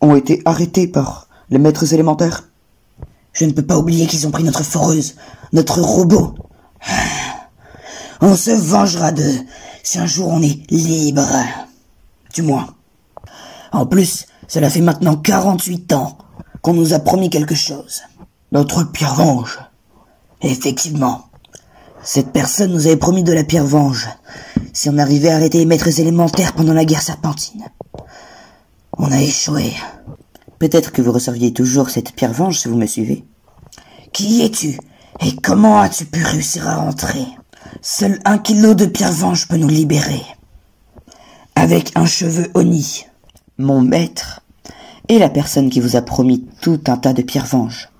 ont été arrêtés par les maîtres élémentaires? Je ne peux pas oublier qu'ils ont pris notre foreuse, notre robot. On se vengera d'eux si un jour on est libre. Du moins. En plus, cela fait maintenant 48 ans. qu'on nous a promis quelque chose. Notre Pierre-Vange. Effectivement. Cette personne nous avait promis de la Pierre-Vange, si on arrivait à arrêter les maîtres élémentaires pendant la guerre serpentine. On a échoué. Peut-être que vous receviez toujours cette Pierre-Vange si vous me suivez. Qui es-tu? Et comment as-tu pu réussir à rentrer? Seul 1 kilo de Pierre-Vange peut nous libérer. Avec un cheveu honni. Mon maître est la personne qui vous a promis tout un tas de Pierre-Vange.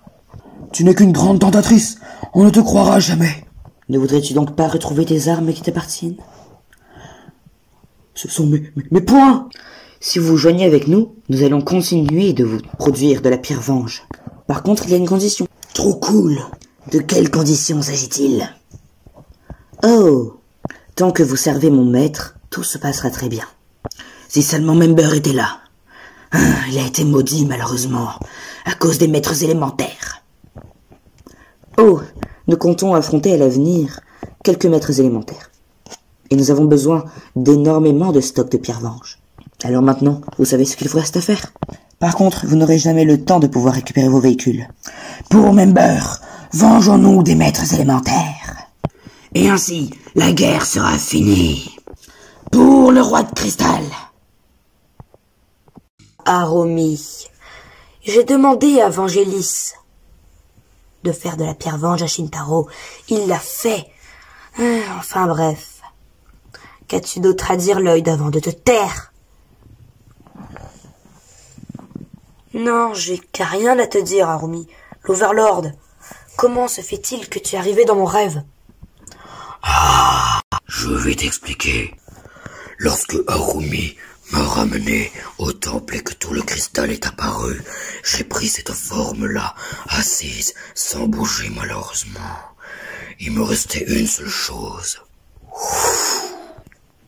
Tu n'es qu'une grande tentatrice. On ne te croira jamais. Ne voudrais-tu donc pas retrouver tes armes qui t'appartiennent? Ce sont mes poings. Si vous vous joignez avec nous, nous allons continuer de vous produire de la Pierre-Vange. Par contre, il y a une condition. Trop cool. De quelle condition s'agit-il? Oh, tant que vous servez mon maître, tout se passera très bien. Si seulement Member était là. Il a été maudit, malheureusement, à cause des maîtres élémentaires. Oh, nous comptons affronter à l'avenir quelques maîtres élémentaires. Et nous avons besoin d'énormément de stocks de Pierre-Vange. Alors maintenant, vous savez ce qu'il vous reste à faire. Par contre, vous n'aurez jamais le temps de pouvoir récupérer vos véhicules. Pour Member, vengeons-nous des maîtres élémentaires. Et ainsi, la guerre sera finie. Pour le roi de cristal. Arumi, j'ai demandé à Vangelis de faire de la Pierre-Vange à Shintaro. Il l'a fait. Enfin bref. Qu'as-tu d'autre à dire, Lloyd, avant de te taire? Non, j'ai qu'à rien à te dire, Arumi. L'Overlord, comment se fait-il que tu es arrivé dans mon rêve? Ah, je vais t'expliquer. Lorsque Arumi m'a ramené au temple et que tout le cristal est apparu, j'ai pris cette forme-là, assise, sans bouger malheureusement. Il me restait une seule chose.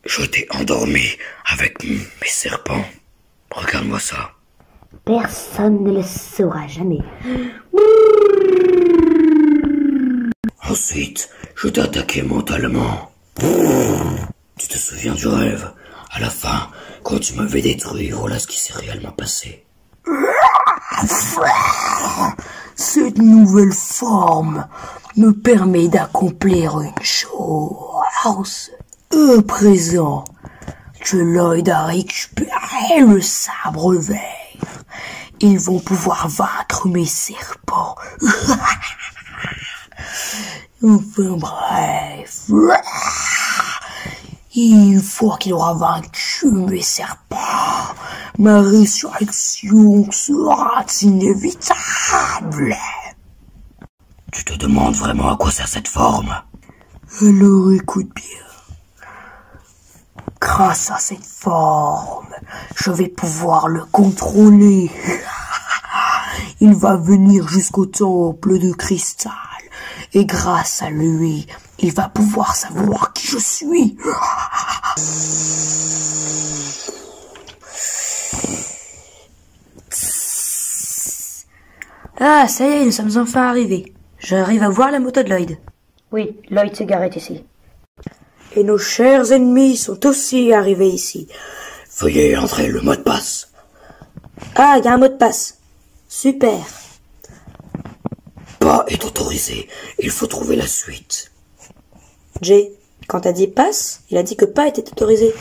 Je t'ai endormi avec mes serpents. Regarde-moi ça. Personne ne le saura jamais. Ensuite, je t'ai attaqué mentalement. Tu te souviens du rêve? À la fin, quand tu m'avais détruit, voilà ce qui s'est réellement passé. Cette nouvelle forme me permet d'accomplir une chose. À présent que Lloyd a récupéré le sabre vert, ils vont pouvoir vaincre mes serpents. Enfin bref. Une fois qu'il aura vaincu mes serpents, ma résurrection sera inévitable. Tu te demandes vraiment à quoi sert cette forme? Alors écoute bien. Grâce à cette forme, je vais pouvoir le contrôler. Il va venir jusqu'au temple de cristal. Et grâce à lui, il va pouvoir savoir qui je suis. Ah, ça y est, nous sommes enfin arrivés. J'arrive à voir la moto de Lloyd. Oui, Lloyd se garait ici. Et nos chers ennemis sont aussi arrivés ici. Veuillez entrer le mot de passe. Ah, il y a un mot de passe. Super. Pas est autorisé. Il faut trouver la suite. Jay, quand t'as dit passe, il a dit que pas était autorisé.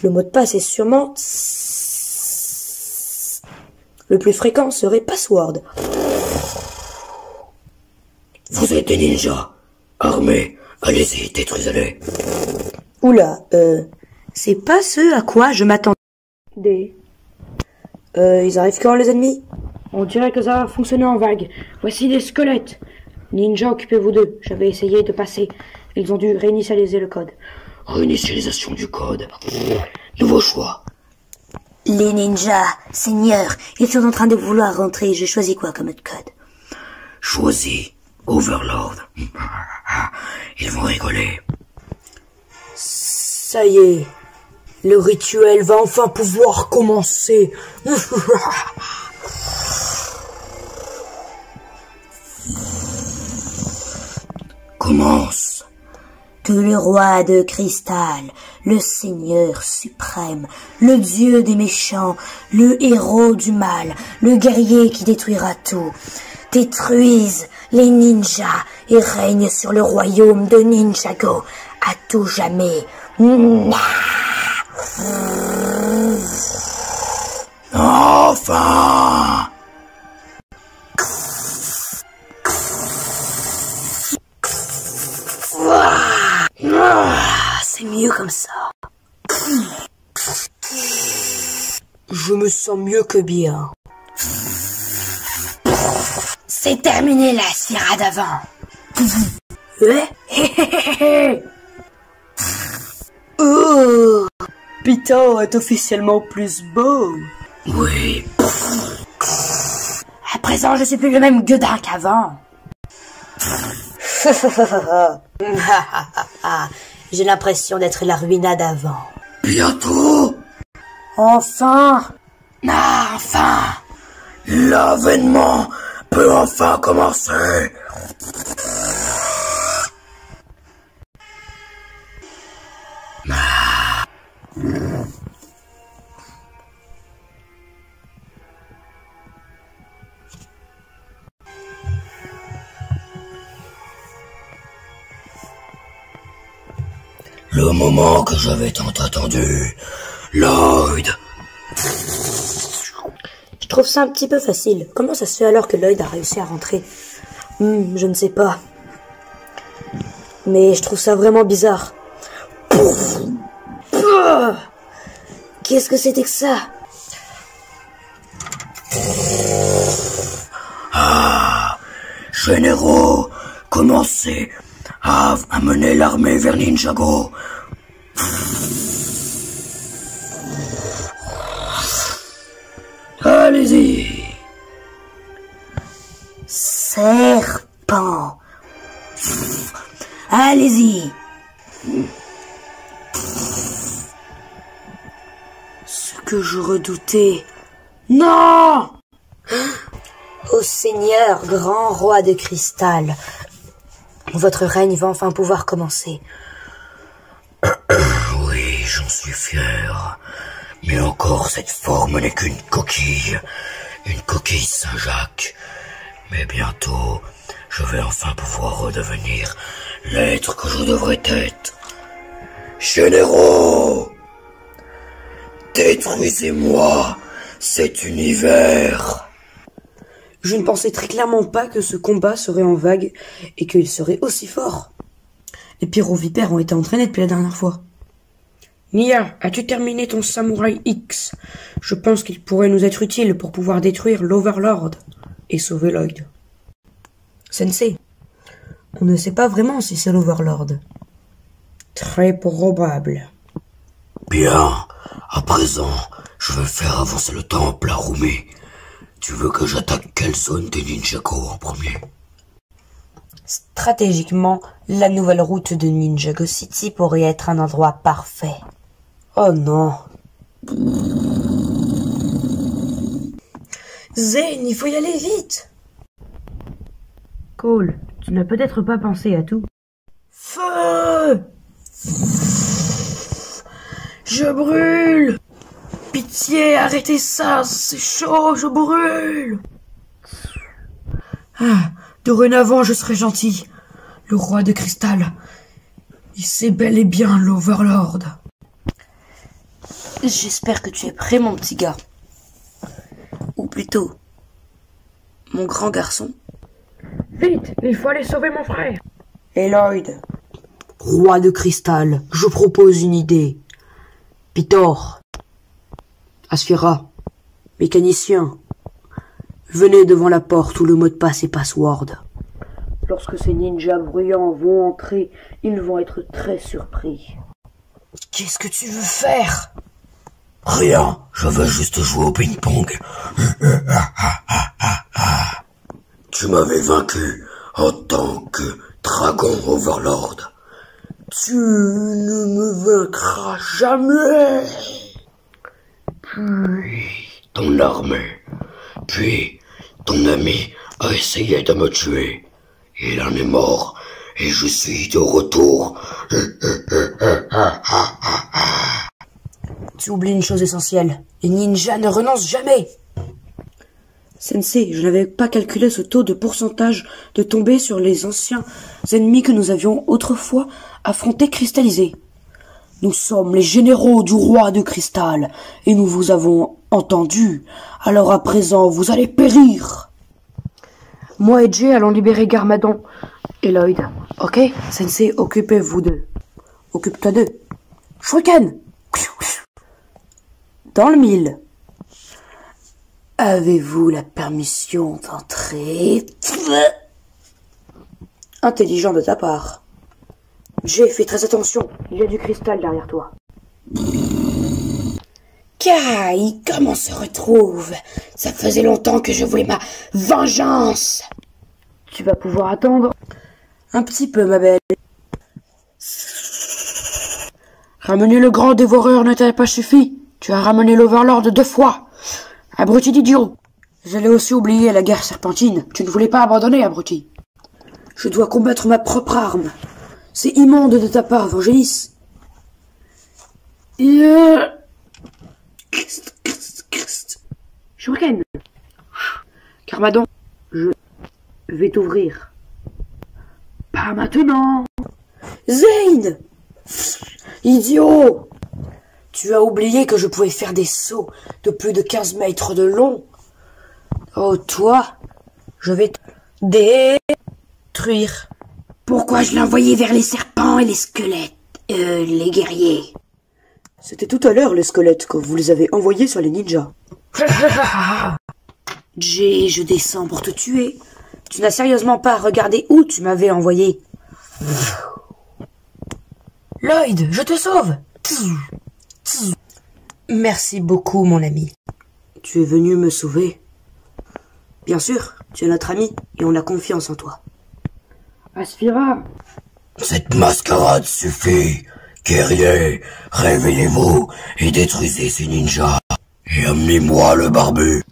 Le mot de passe est sûrement... Le plus fréquent serait password. Vous êtes des ninjas. Armés. Allez-y, détruisez-les. Oula, c'est pas ce à quoi je m'attendais. Ils arrivent quand, les ennemis? On dirait que ça va fonctionner en vague. Voici des squelettes. Ninja, occupez-vous d'eux. J'avais essayé de passer. Ils ont dû réinitialiser le code. Réinitialisation du code. Nouveau choix. Les ninjas, seigneur, ils sont en train de vouloir rentrer. Je choisis quoi comme code? Choisis Overlord. Ils vont rigoler. Ça y est, le rituel va enfin pouvoir commencer. Commence. Que le roi de cristal le Seigneur suprême, le Dieu des méchants, le héros du mal, le guerrier qui détruira tout, détruise les ninjas et règne sur le royaume de Ninjago à tout jamais. Enfin! C'est mieux comme ça. Je me sens mieux que bien. C'est terminé la sierra d'avant. Oh, Peter est officiellement plus beau. Oui. À présent, je suis plus le même gueudin qu'avant. J'ai l'impression d'être la ruinade avant. Bientôt, Enfin. enfin, l'avènement peut enfin commencer. Le moment que j'avais tant attendu, Lloyd. Je trouve ça un petit peu facile. Comment ça se fait alors que Lloyd a réussi à rentrer? Je ne sais pas. Mais je trouve ça vraiment bizarre. Qu'est-ce que c'était que ça? Généraux, commencez à mener l'armée vers Ninjago. Allez-y. Serpent. Allez-y. Ce que je redoutais. Non! Ô Seigneur, grand roi de cristal, votre règne va enfin pouvoir commencer. Oui, j'en suis fier. Mais encore, cette forme n'est qu'une coquille Saint-Jacques. Mais bientôt, je vais enfin pouvoir redevenir l'être que je devrais être. Généraux, détruisez-moi cet univers. Je ne pensais très clairement pas que ce combat serait en vague et qu'il serait aussi fort. Les pyrovipères ont été entraînés depuis la dernière fois. Nia, as-tu terminé ton Samouraï X? Je pense qu'il pourrait nous être utile pour pouvoir détruire l'Overlord et sauver Lloyd. Sensei, on ne sait pas vraiment si c'est l'Overlord. Très probable. Bien, à présent, je vais faire avancer le temple, Harumi. Tu veux que j'attaque quelle zone des Ninjago en premier? Stratégiquement, la nouvelle route de Ninjago City pourrait être un endroit parfait. Oh non. Zen, il faut y aller vite. Cole, tu n'as peut-être pas pensé à tout. Feu! Je brûle! Pitié, arrêtez ça, c'est chaud, je brûle! Dorénavant, je serai gentil. Le roi de cristal, il sait bel et bien l'Overlord. J'espère que tu es prêt, mon petit gars. Ou plutôt, mon grand garçon. Vite, il faut aller sauver mon frère. Et Lloyd. Roi de cristal, je propose une idée. Pitor, Asphira, mécanicien, venez devant la porte où le mot de passe est password. Lorsque ces ninjas bruyants vont entrer, ils vont être très surpris. Qu'est-ce que tu veux faire? Rien, je veux juste jouer au ping-pong. Tu m'avais vaincu en tant que dragon Overlord. Tu ne me vaincras jamais. Puis ton armée, puis ton ami a essayé de me tuer. Il en est mort et je suis de retour. Tu oublies une chose essentielle. Les ninjas ne renoncent jamais. Sensei, je n'avais pas calculé ce taux de pourcentage de tomber sur les anciens ennemis que nous avions autrefois affrontés cristallisés. Nous sommes les généraux du roi de cristal, et nous vous avons entendu. Alors à présent, vous allez périr. Moi et Jay allons libérer Garmadon et Lloyd. Ok, Sensei, occupez-vous d'eux. Occupe-toi d'eux. Shuriken! Dans le mille. Avez-vous la permission d'entrer? Intelligent de ta part. Jay, fais très attention. Il y a du cristal derrière toi. Kai, comment on se retrouve? Ça faisait longtemps que je voulais ma vengeance. Tu vas pouvoir attendre un petit peu, ma belle. Ramener le grand dévoreur ne t'a pas suffi. Tu as ramené l'Overlord 2 fois. Abruti d'idiot. J'allais aussi oublier la guerre serpentine. Tu ne voulais pas abandonner, abruti. Je dois combattre ma propre arme. C'est immonde de ta part, Vangelis. Shuriken. Garmadon, je vais t'ouvrir. Pas maintenant. Zane! Idiot! Tu as oublié que je pouvais faire des sauts de plus de 15 mètres de long. Oh, toi, je vais te détruire. Pourquoi je l'ai envoyé vers les serpents et les squelettes? Les guerriers. C'était tout à l'heure les squelettes quand vous les avez envoyés sur les ninjas. Jay, je descends pour te tuer. Tu n'as sérieusement pas regardé où tu m'avais envoyé. Lloyd, je te sauve. Merci beaucoup, mon ami. Tu es venu me sauver. Bien sûr, tu es notre ami et on a confiance en toi. Asphyra. Cette mascarade suffit. Guerriers, réveillez-vous et détruisez ces ninjas. Et amenez-moi le barbu.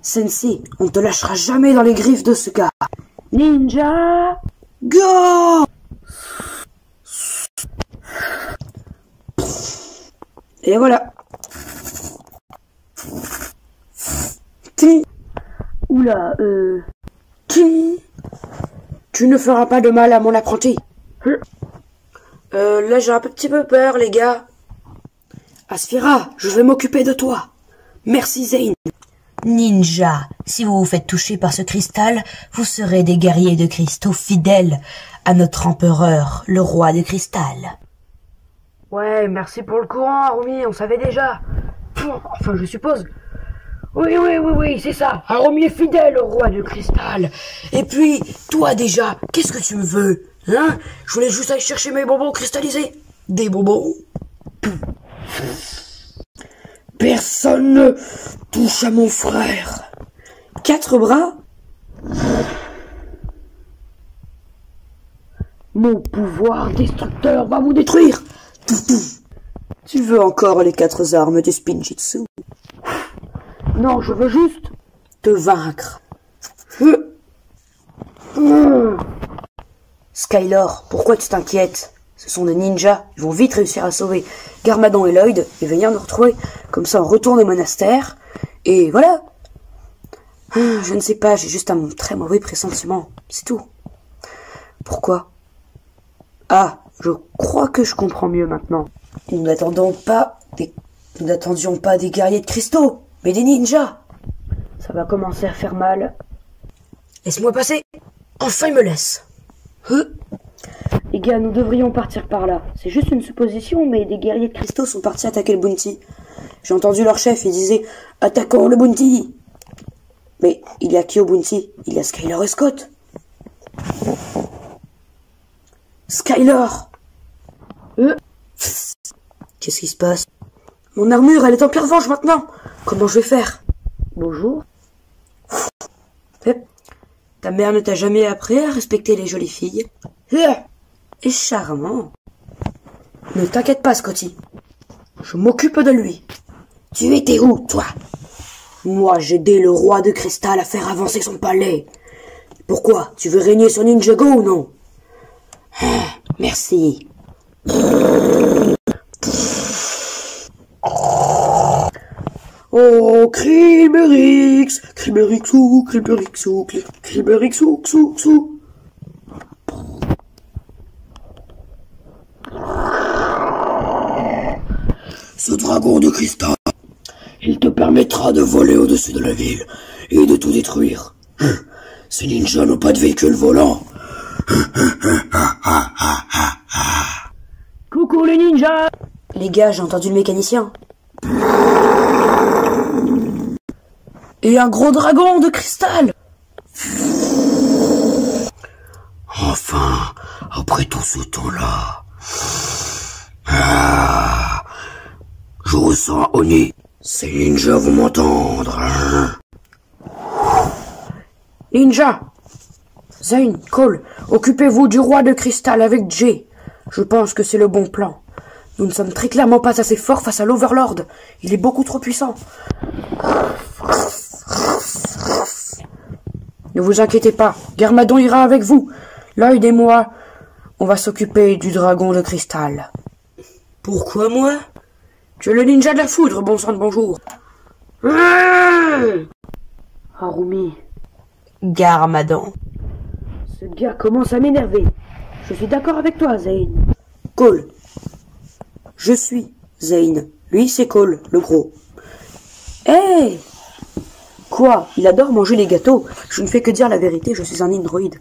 Sensei, on ne te lâchera jamais dans les griffes de ce gars. Ninja, go! Et voilà. Oula, Tu ne feras pas de mal à mon apprenti. Là j'ai un petit peu peur, les gars. Asphyra, je vais m'occuper de toi. Merci, Zane. Ninja, si vous vous faites toucher par ce cristal, vous serez des guerriers de cristaux fidèles à notre empereur, le roi de cristal. Ouais, merci pour le courant, Harumi, on savait déjà. Enfin, je suppose. Oui, c'est ça. Harumi est fidèle au roi de cristal. Et puis, toi déjà, qu'est-ce que tu me veux? Hein? Je voulais juste aller chercher mes bonbons cristallisés. Des bonbons? Personne ne touche à mon frère. 4 bras? Mon pouvoir destructeur va vous détruire. Tu veux encore les 4 armes du Spinjitzu? Non, je veux juste te vaincre. Skylor, pourquoi tu t'inquiètes? Ce sont des ninjas, ils vont vite réussir à sauver Garmadon et Lloyd et venir nous retrouver. Comme ça, on retourne au monastère. Et voilà. Je ne sais pas, j'ai juste un très mauvais pressentiment. C'est tout. Pourquoi? Ah, je crois que je comprends mieux maintenant. Nous n'attendions pas des guerriers de cristaux, mais des ninjas. Ça va commencer à faire mal. Laisse-moi passer. Enfin, il me laisse. Les gars, nous devrions partir par là. C'est juste une supposition, mais des guerriers de cristaux sont partis attaquer le Bounty. J'ai entendu leur chef, il disait « Attaquons le Bounty !» Mais il y a qui au Bounty? Il y a Skyler et Scott. Skyler! Qu'est-ce qui se passe? Mon armure, elle est en pire revanche maintenant. Comment je vais faire? Bonjour. Ta mère ne t'a jamais appris à respecter les jolies filles? Et charmant. Ne t'inquiète pas, Scotty. Je m'occupe de lui. Tu étais où, toi? Moi, j'ai aidé le roi de cristal à faire avancer son palais. Pourquoi? Tu veux régner sur Ninjago ou non? Merci. Oh, Krilberix, Krilberixou, Krilberixou, Krilberixou, xou, xou. Ce dragon de cristal, il te permettra de voler au-dessus de la ville et de tout détruire. Ces ninjas n'ont pas de véhicule volant. Coucou les ninjas! Les gars, j'ai entendu le mécanicien. Et un gros dragon de cristal! Enfin, après tout ce temps-là... je ressens un Oni. Ces ninjas vont m'entendre, hein? Ninja! Zane, Cole, occupez-vous du roi de cristal avec Jay. Je pense que c'est le bon plan. Nous ne sommes très clairement pas assez forts face à l'Overlord. Il est beaucoup trop puissant. Ne vous inquiétez pas, Garmadon ira avec vous. Lloyd et moi, on va s'occuper du dragon de cristal. Pourquoi moi? Tu es le ninja de la foudre, bon sang de bonjour. Harumi. Garmadon. Ce gars commence à m'énerver. Je suis d'accord avec toi, Zane. Cole. Je suis Zane. Lui, c'est Cole, le gros. Hey! Quoi? Il adore manger les gâteaux. Je ne fais que dire la vérité, je suis un androïde.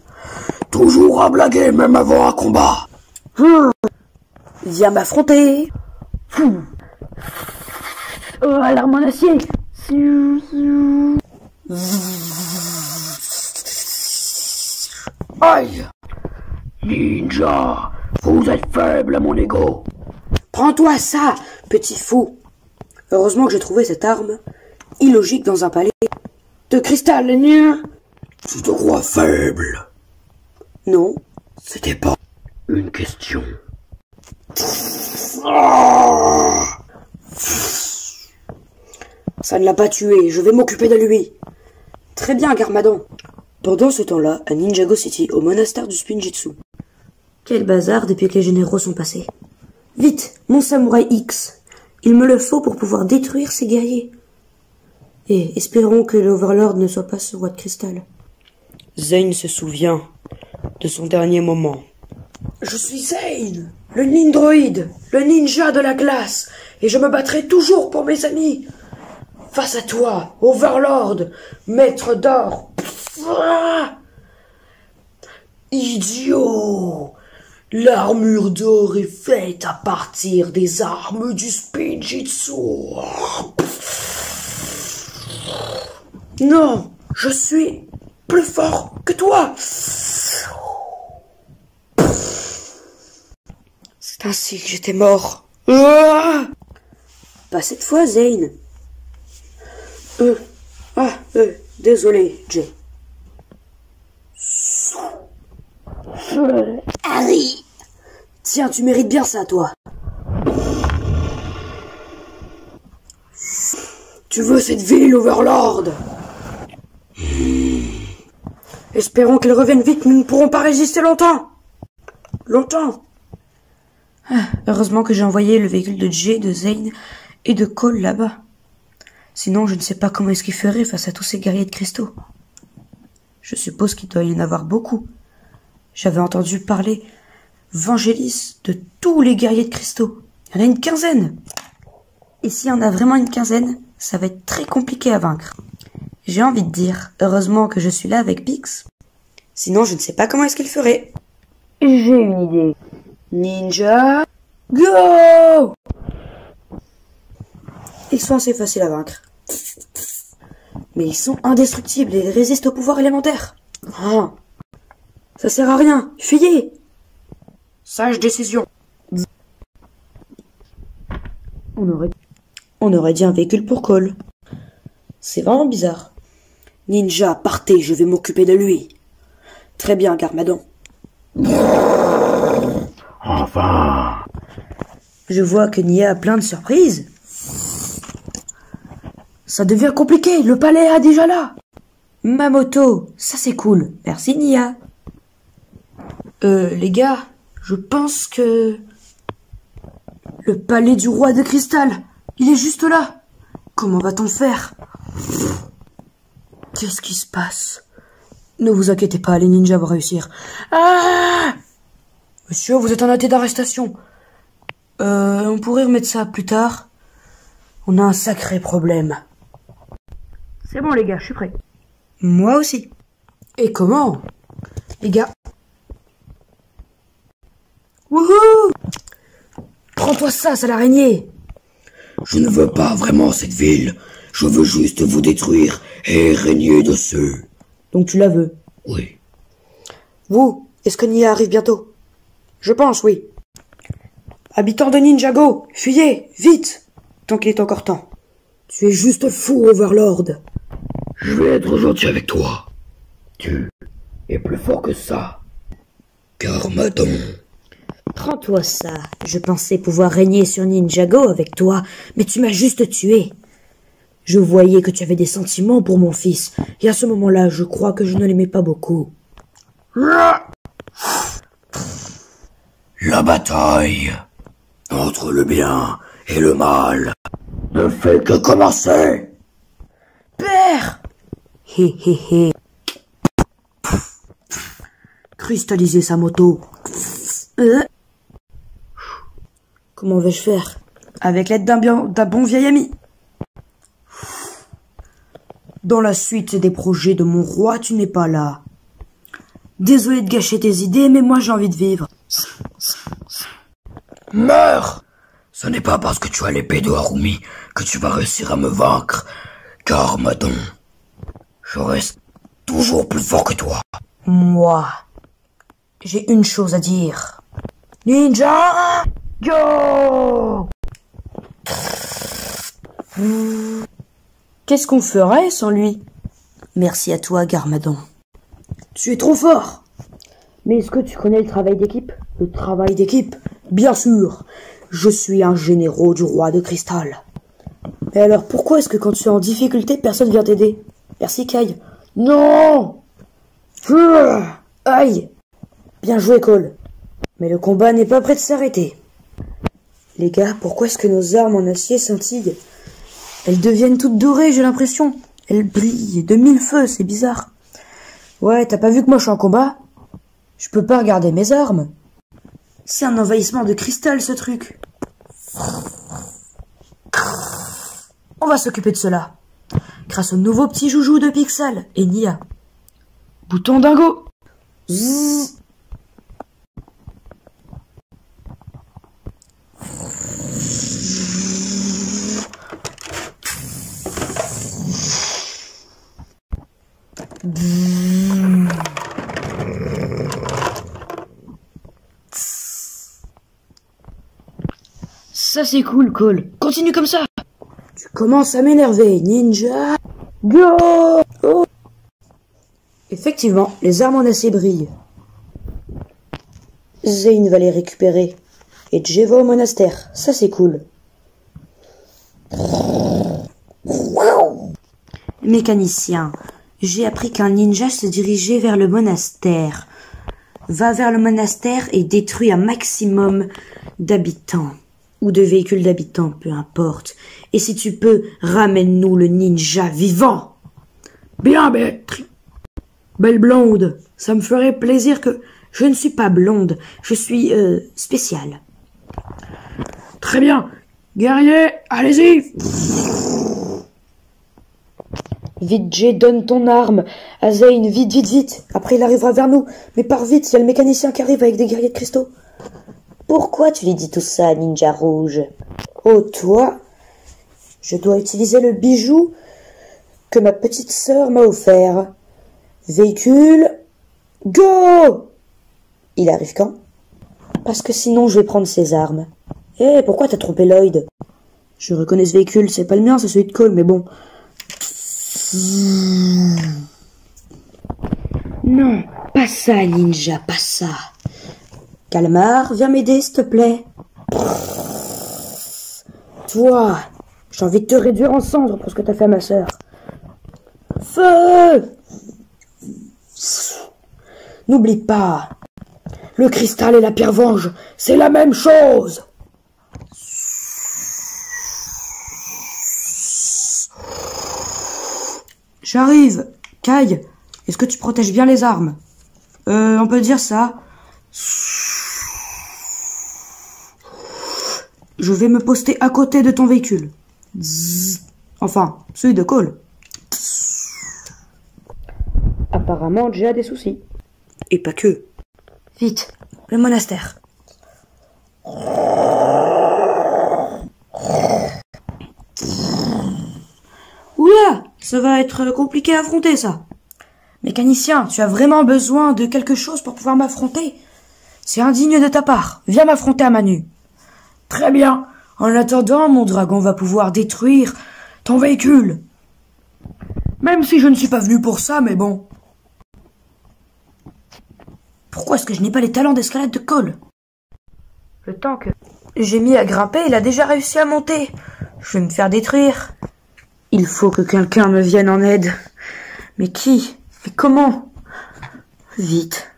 Toujours à blaguer, même avant un combat. Viens m'affronter. Oh, alarme en acier! Aïe! Ninja, vous êtes faible à mon ego. Prends-toi ça, petit fou. Heureusement que j'ai trouvé cette arme illogique dans un palais de cristal. Tu te crois faible? Non. C'était pas une question. Ça ne l'a pas tué, je vais m'occuper de lui. Très bien, Garmadon. Pendant ce temps-là, à Ninjago City, au monastère du Spinjitzu. Quel bazar depuis que les généraux sont passés. Vite, mon samouraï X. Il me le faut pour pouvoir détruire ces guerriers. Et espérons que l'Overlord ne soit pas ce roi de cristal. Zane se souvient de son dernier moment. Je suis Zane, le Nindroid, le ninja de la glace, et je me battrai toujours pour mes amis. Face à toi, Overlord, maître d'or. Idiot! L'armure d'or est faite à partir des armes du Spinjitzu. Non, je suis plus fort que toi. C'est ainsi que j'étais mort. Pas cette fois, Zane. Désolé, Jay. Harry! Tiens, tu mérites bien ça, toi. Tu veux cette ville, Overlord? Espérons qu'il revienne vite, nous ne pourrons pas résister longtemps. Heureusement que j'ai envoyé le véhicule de Jay, de Zane et de Cole là-bas. Sinon, je ne sais pas comment est-ce qu'il ferait face à tous ces guerriers de cristaux. Je suppose qu'il doit y en avoir beaucoup. J'avais entendu parler, Vangelis, de tous les guerriers de cristaux. Il y en a une quinzaine. Et s'il y en a vraiment une quinzaine, ça va être très compliqué à vaincre. J'ai envie de dire, heureusement que je suis là avec Pix. Sinon, je ne sais pas comment est-ce qu'il ferait. J'ai une idée. Ninja, go! Ils sont assez faciles à vaincre. Mais ils sont indestructibles et ils résistent au pouvoir élémentaire. Ah, ça sert à rien. Fuyez! Sage décision. On aurait dit un véhicule pour Cole. C'est vraiment bizarre. Ninja, partez, je vais m'occuper de lui. Très bien, Garmadon. Enfin. Je vois que Nia a plein de surprises. Ça devient compliqué, le palais est déjà là. Ma moto, ça c'est cool. Merci Nia. Les gars, je pense que... Le palais du roi de cristal, il est juste là. Comment va-t-on faire? Qu'est-ce qui se passe? Ne vous inquiétez pas, les ninjas vont réussir. Ah! Monsieur, vous êtes en état d'arrestation. On pourrait remettre ça plus tard. On a un sacré problème. C'est bon les gars, je suis prêt. Moi aussi. Et comment? Les gars. Wouhou! Prends-toi ça, sale araignée! Je ne veux pas vraiment cette ville. Je veux juste vous détruire et régner dessus. Donc tu la veux? Oui. Vous, est-ce que Nia arrive bientôt? Je pense, oui. Habitants de Ninjago, fuyez, vite! Tant qu'il est encore temps. Tu es juste fou, Overlord. Je vais être gentil avec toi. Tu es plus fort que ça. Garmadon. Prends-toi ça. Je pensais pouvoir régner sur Ninjago avec toi, mais tu m'as juste tué. Je voyais que tu avais des sentiments pour mon fils, et à ce moment-là, je crois que je ne l'aimais pas beaucoup. La bataille entre le bien et le mal ne fait que commencer. Père! Hé hé hé. Cristalliser sa moto. Comment vais-je faire? Avec l'aide d'un bon vieil ami. Dans la suite des projets de mon roi, tu n'es pas là. Désolé de gâcher tes idées, mais moi j'ai envie de vivre. Meurs! Ce n'est pas parce que tu as l'épée de Harumi que tu vas réussir à me vaincre, Garmadon. Je reste toujours plus fort que toi. Moi, j'ai une chose à dire. Ninja! Go! Qu'est-ce qu'on ferait sans lui? Merci à toi, Garmadon. Tu es trop fort! Mais est-ce que tu connais le travail d'équipe? Le travail d'équipe? Bien sûr! Je suis un généraux du roi de cristal. Mais alors, pourquoi est-ce que quand tu es en difficulté, personne vient t'aider? Merci, Kai. Non! Aïe! Bien joué, Cole. Mais le combat n'est pas prêt de s'arrêter. Les gars, pourquoi est-ce que nos armes en acier scintillent? Elles deviennent toutes dorées, j'ai l'impression. Elles brillent de mille feux, c'est bizarre. Ouais, t'as pas vu que moi je suis en combat? Je peux pas regarder mes armes. C'est un envahissement de cristal, ce truc. On va s'occuper de cela. Grâce au nouveau petit joujou de Pixel et Nia. Bouton dingo. Zzz. Ça c'est cool, Cole. Continue comme ça. Tu commences à m'énerver, ninja. Go! Oh. Effectivement, les armes en acier brillent. Zane va les récupérer. Et Jay va au monastère. Ça c'est cool. Mécanicien, j'ai appris qu'un ninja se dirigeait vers le monastère. Va vers le monastère et détruit un maximum d'habitants. Ou de véhicules d'habitants, peu importe. Et si tu peux, ramène-nous le ninja vivant. Bien, maître. Belle blonde, ça me ferait plaisir que... Je ne suis pas blonde, je suis, spéciale. Très bien. Guerrier, allez-y. Vite, Jay, donne ton arme à Zane, vite, vite, vite. Après, il arrivera vers nous. Mais pars vite, il y a le mécanicien qui arrive avec des guerriers de cristaux. Pourquoi tu lui dis tout ça, Ninja Rouge? Oh, toi, je dois utiliser le bijou que ma petite sœur m'a offert. Véhicule, go! Il arrive quand? Parce que sinon, je vais prendre ses armes. Eh, pourquoi t'as trompé Lloyd? Je reconnais ce véhicule, c'est pas le mien, c'est celui de Cole, mais bon. Non, pas ça, Ninja, pas ça. Calmar, viens m'aider, s'il te plaît. Toi, j'ai envie de te réduire en cendres pour ce que t'as fait à ma sœur. Feu! N'oublie pas, le cristal et la pierre venge, c'est la même chose. J'arrive. Kai, est-ce que tu protèges bien les armes? On peut dire ça. Je vais me poster à côté de ton véhicule. Zzz. Enfin, celui de Cole. Apparemment, Jay a des soucis. Et pas que. Vite, le monastère. Oula, ça va être compliqué à affronter, ça. Mécanicien, tu as vraiment besoin de quelque chose pour pouvoir m'affronter? C'est indigne de ta part. Viens m'affronter à main nue. Très bien. En attendant, mon dragon va pouvoir détruire ton véhicule. Même si je ne suis pas venu pour ça, mais bon. Pourquoi est-ce que je n'ai pas les talents d'escalade de Cole? Le temps que j'ai mis à grimper, il a déjà réussi à monter. Je vais me faire détruire. Il faut que quelqu'un me vienne en aide. Mais qui? Mais comment? Vite.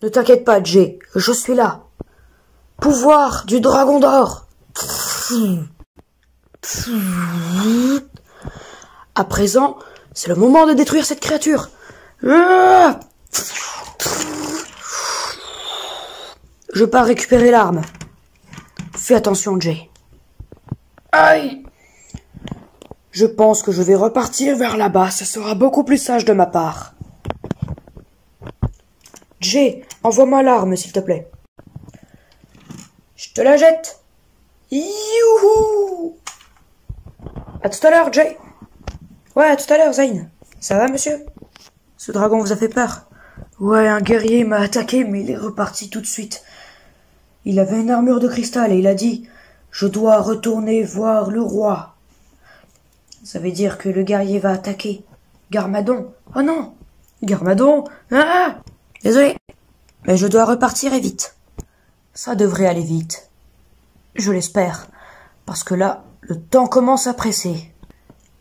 Ne t'inquiète pas, Jay, je suis là. Pouvoir du dragon d'or. À présent, c'est le moment de détruire cette créature. Je pars récupérer l'arme. Fais attention, Jay. Aïe! Je pense que je vais repartir vers là-bas. Ça sera beaucoup plus sage de ma part. Jay, envoie-moi l'arme, s'il te plaît. Je te la jette. Youhou! À tout à l'heure, Jay. Ouais, à tout à l'heure, Zane. Ça va, monsieur? Ce dragon vous a fait peur? Ouais, un guerrier m'a attaqué, mais il est reparti tout de suite. Il avait une armure de cristal et il a dit « Je dois retourner voir le roi ». Ça veut dire que le guerrier va attaquer Garmadon. Oh non! Garmadon! Ah! Désolé. Mais je dois repartir et vite. Ça devrait aller vite. Je l'espère. Parce que là, le temps commence à presser.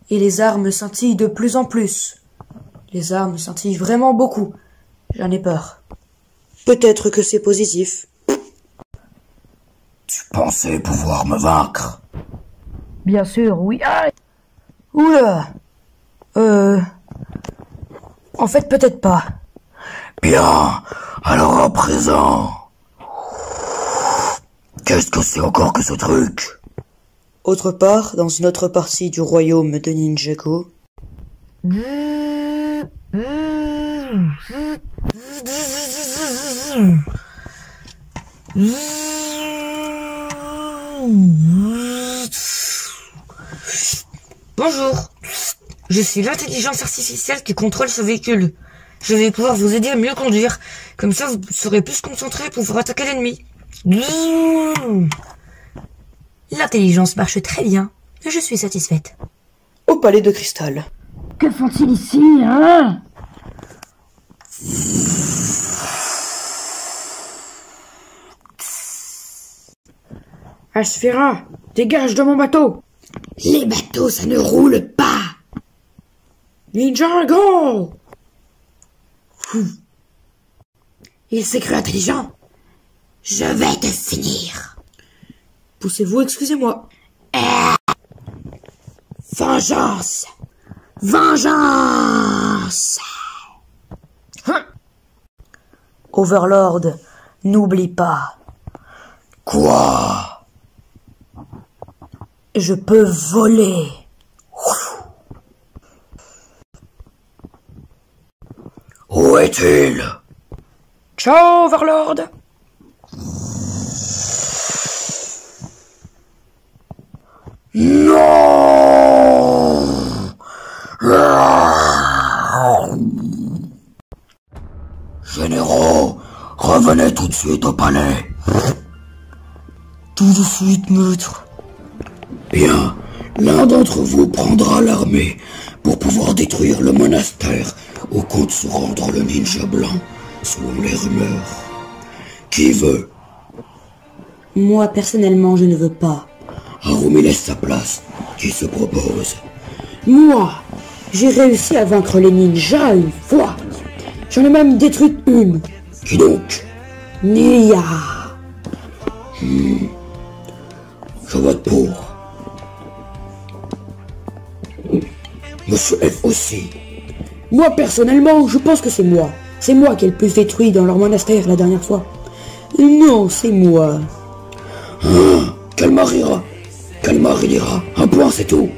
Et les armes scintillent de plus en plus. Les armes scintillent vraiment beaucoup. J'en ai peur. Peut-être que c'est positif. Tu pensais pouvoir me vaincre? Bien sûr, oui. Ah! Oula! En fait, peut-être pas. Bien, alors à présent... Qu'est-ce que c'est encore que ce truc? Autre part, dans une autre partie du royaume de Ninjago... Bonjour, je suis l'intelligence artificielle qui contrôle ce véhicule. Je vais pouvoir vous aider à mieux conduire. Comme ça, vous serez plus concentré pour pouvoir attaquer l'ennemi. L'intelligence marche très bien. Je suis satisfaite. Au palais de cristal. Que font-ils ici, hein? Asphyra, dégage de mon bateau. Les bateaux, ça ne roule pas. Ninjago! Il s'est cru intelligent. Je vais te finir. Poussez-vous, excusez-moi. Vengeance! Vengeance! Overlord, n'oublie pas. Quoi? Je peux voler. Où est-il? Ciao, Overlord. Non! Généraux, revenez tout de suite au palais. Tout de suite, maître. Bien, l'un d'entre vous prendra l'armée pour pouvoir détruire le monastère où compte se rendre le ninja blanc, selon les rumeurs. Qui veut? Moi, personnellement, je ne veux pas. Harumi laisse sa place. Qui se propose? Moi, j'ai réussi à vaincre les ninjas une fois. J'en ai même détruit une. Qui donc? Nia. Je vote pour. Monsieur F aussi. Moi, personnellement, je pense que c'est moi. C'est moi qui ai le plus détruit dans leur monastère la dernière fois. Non, c'est moi. Calmar ira. Calmar il ira. Un point, c'est tout.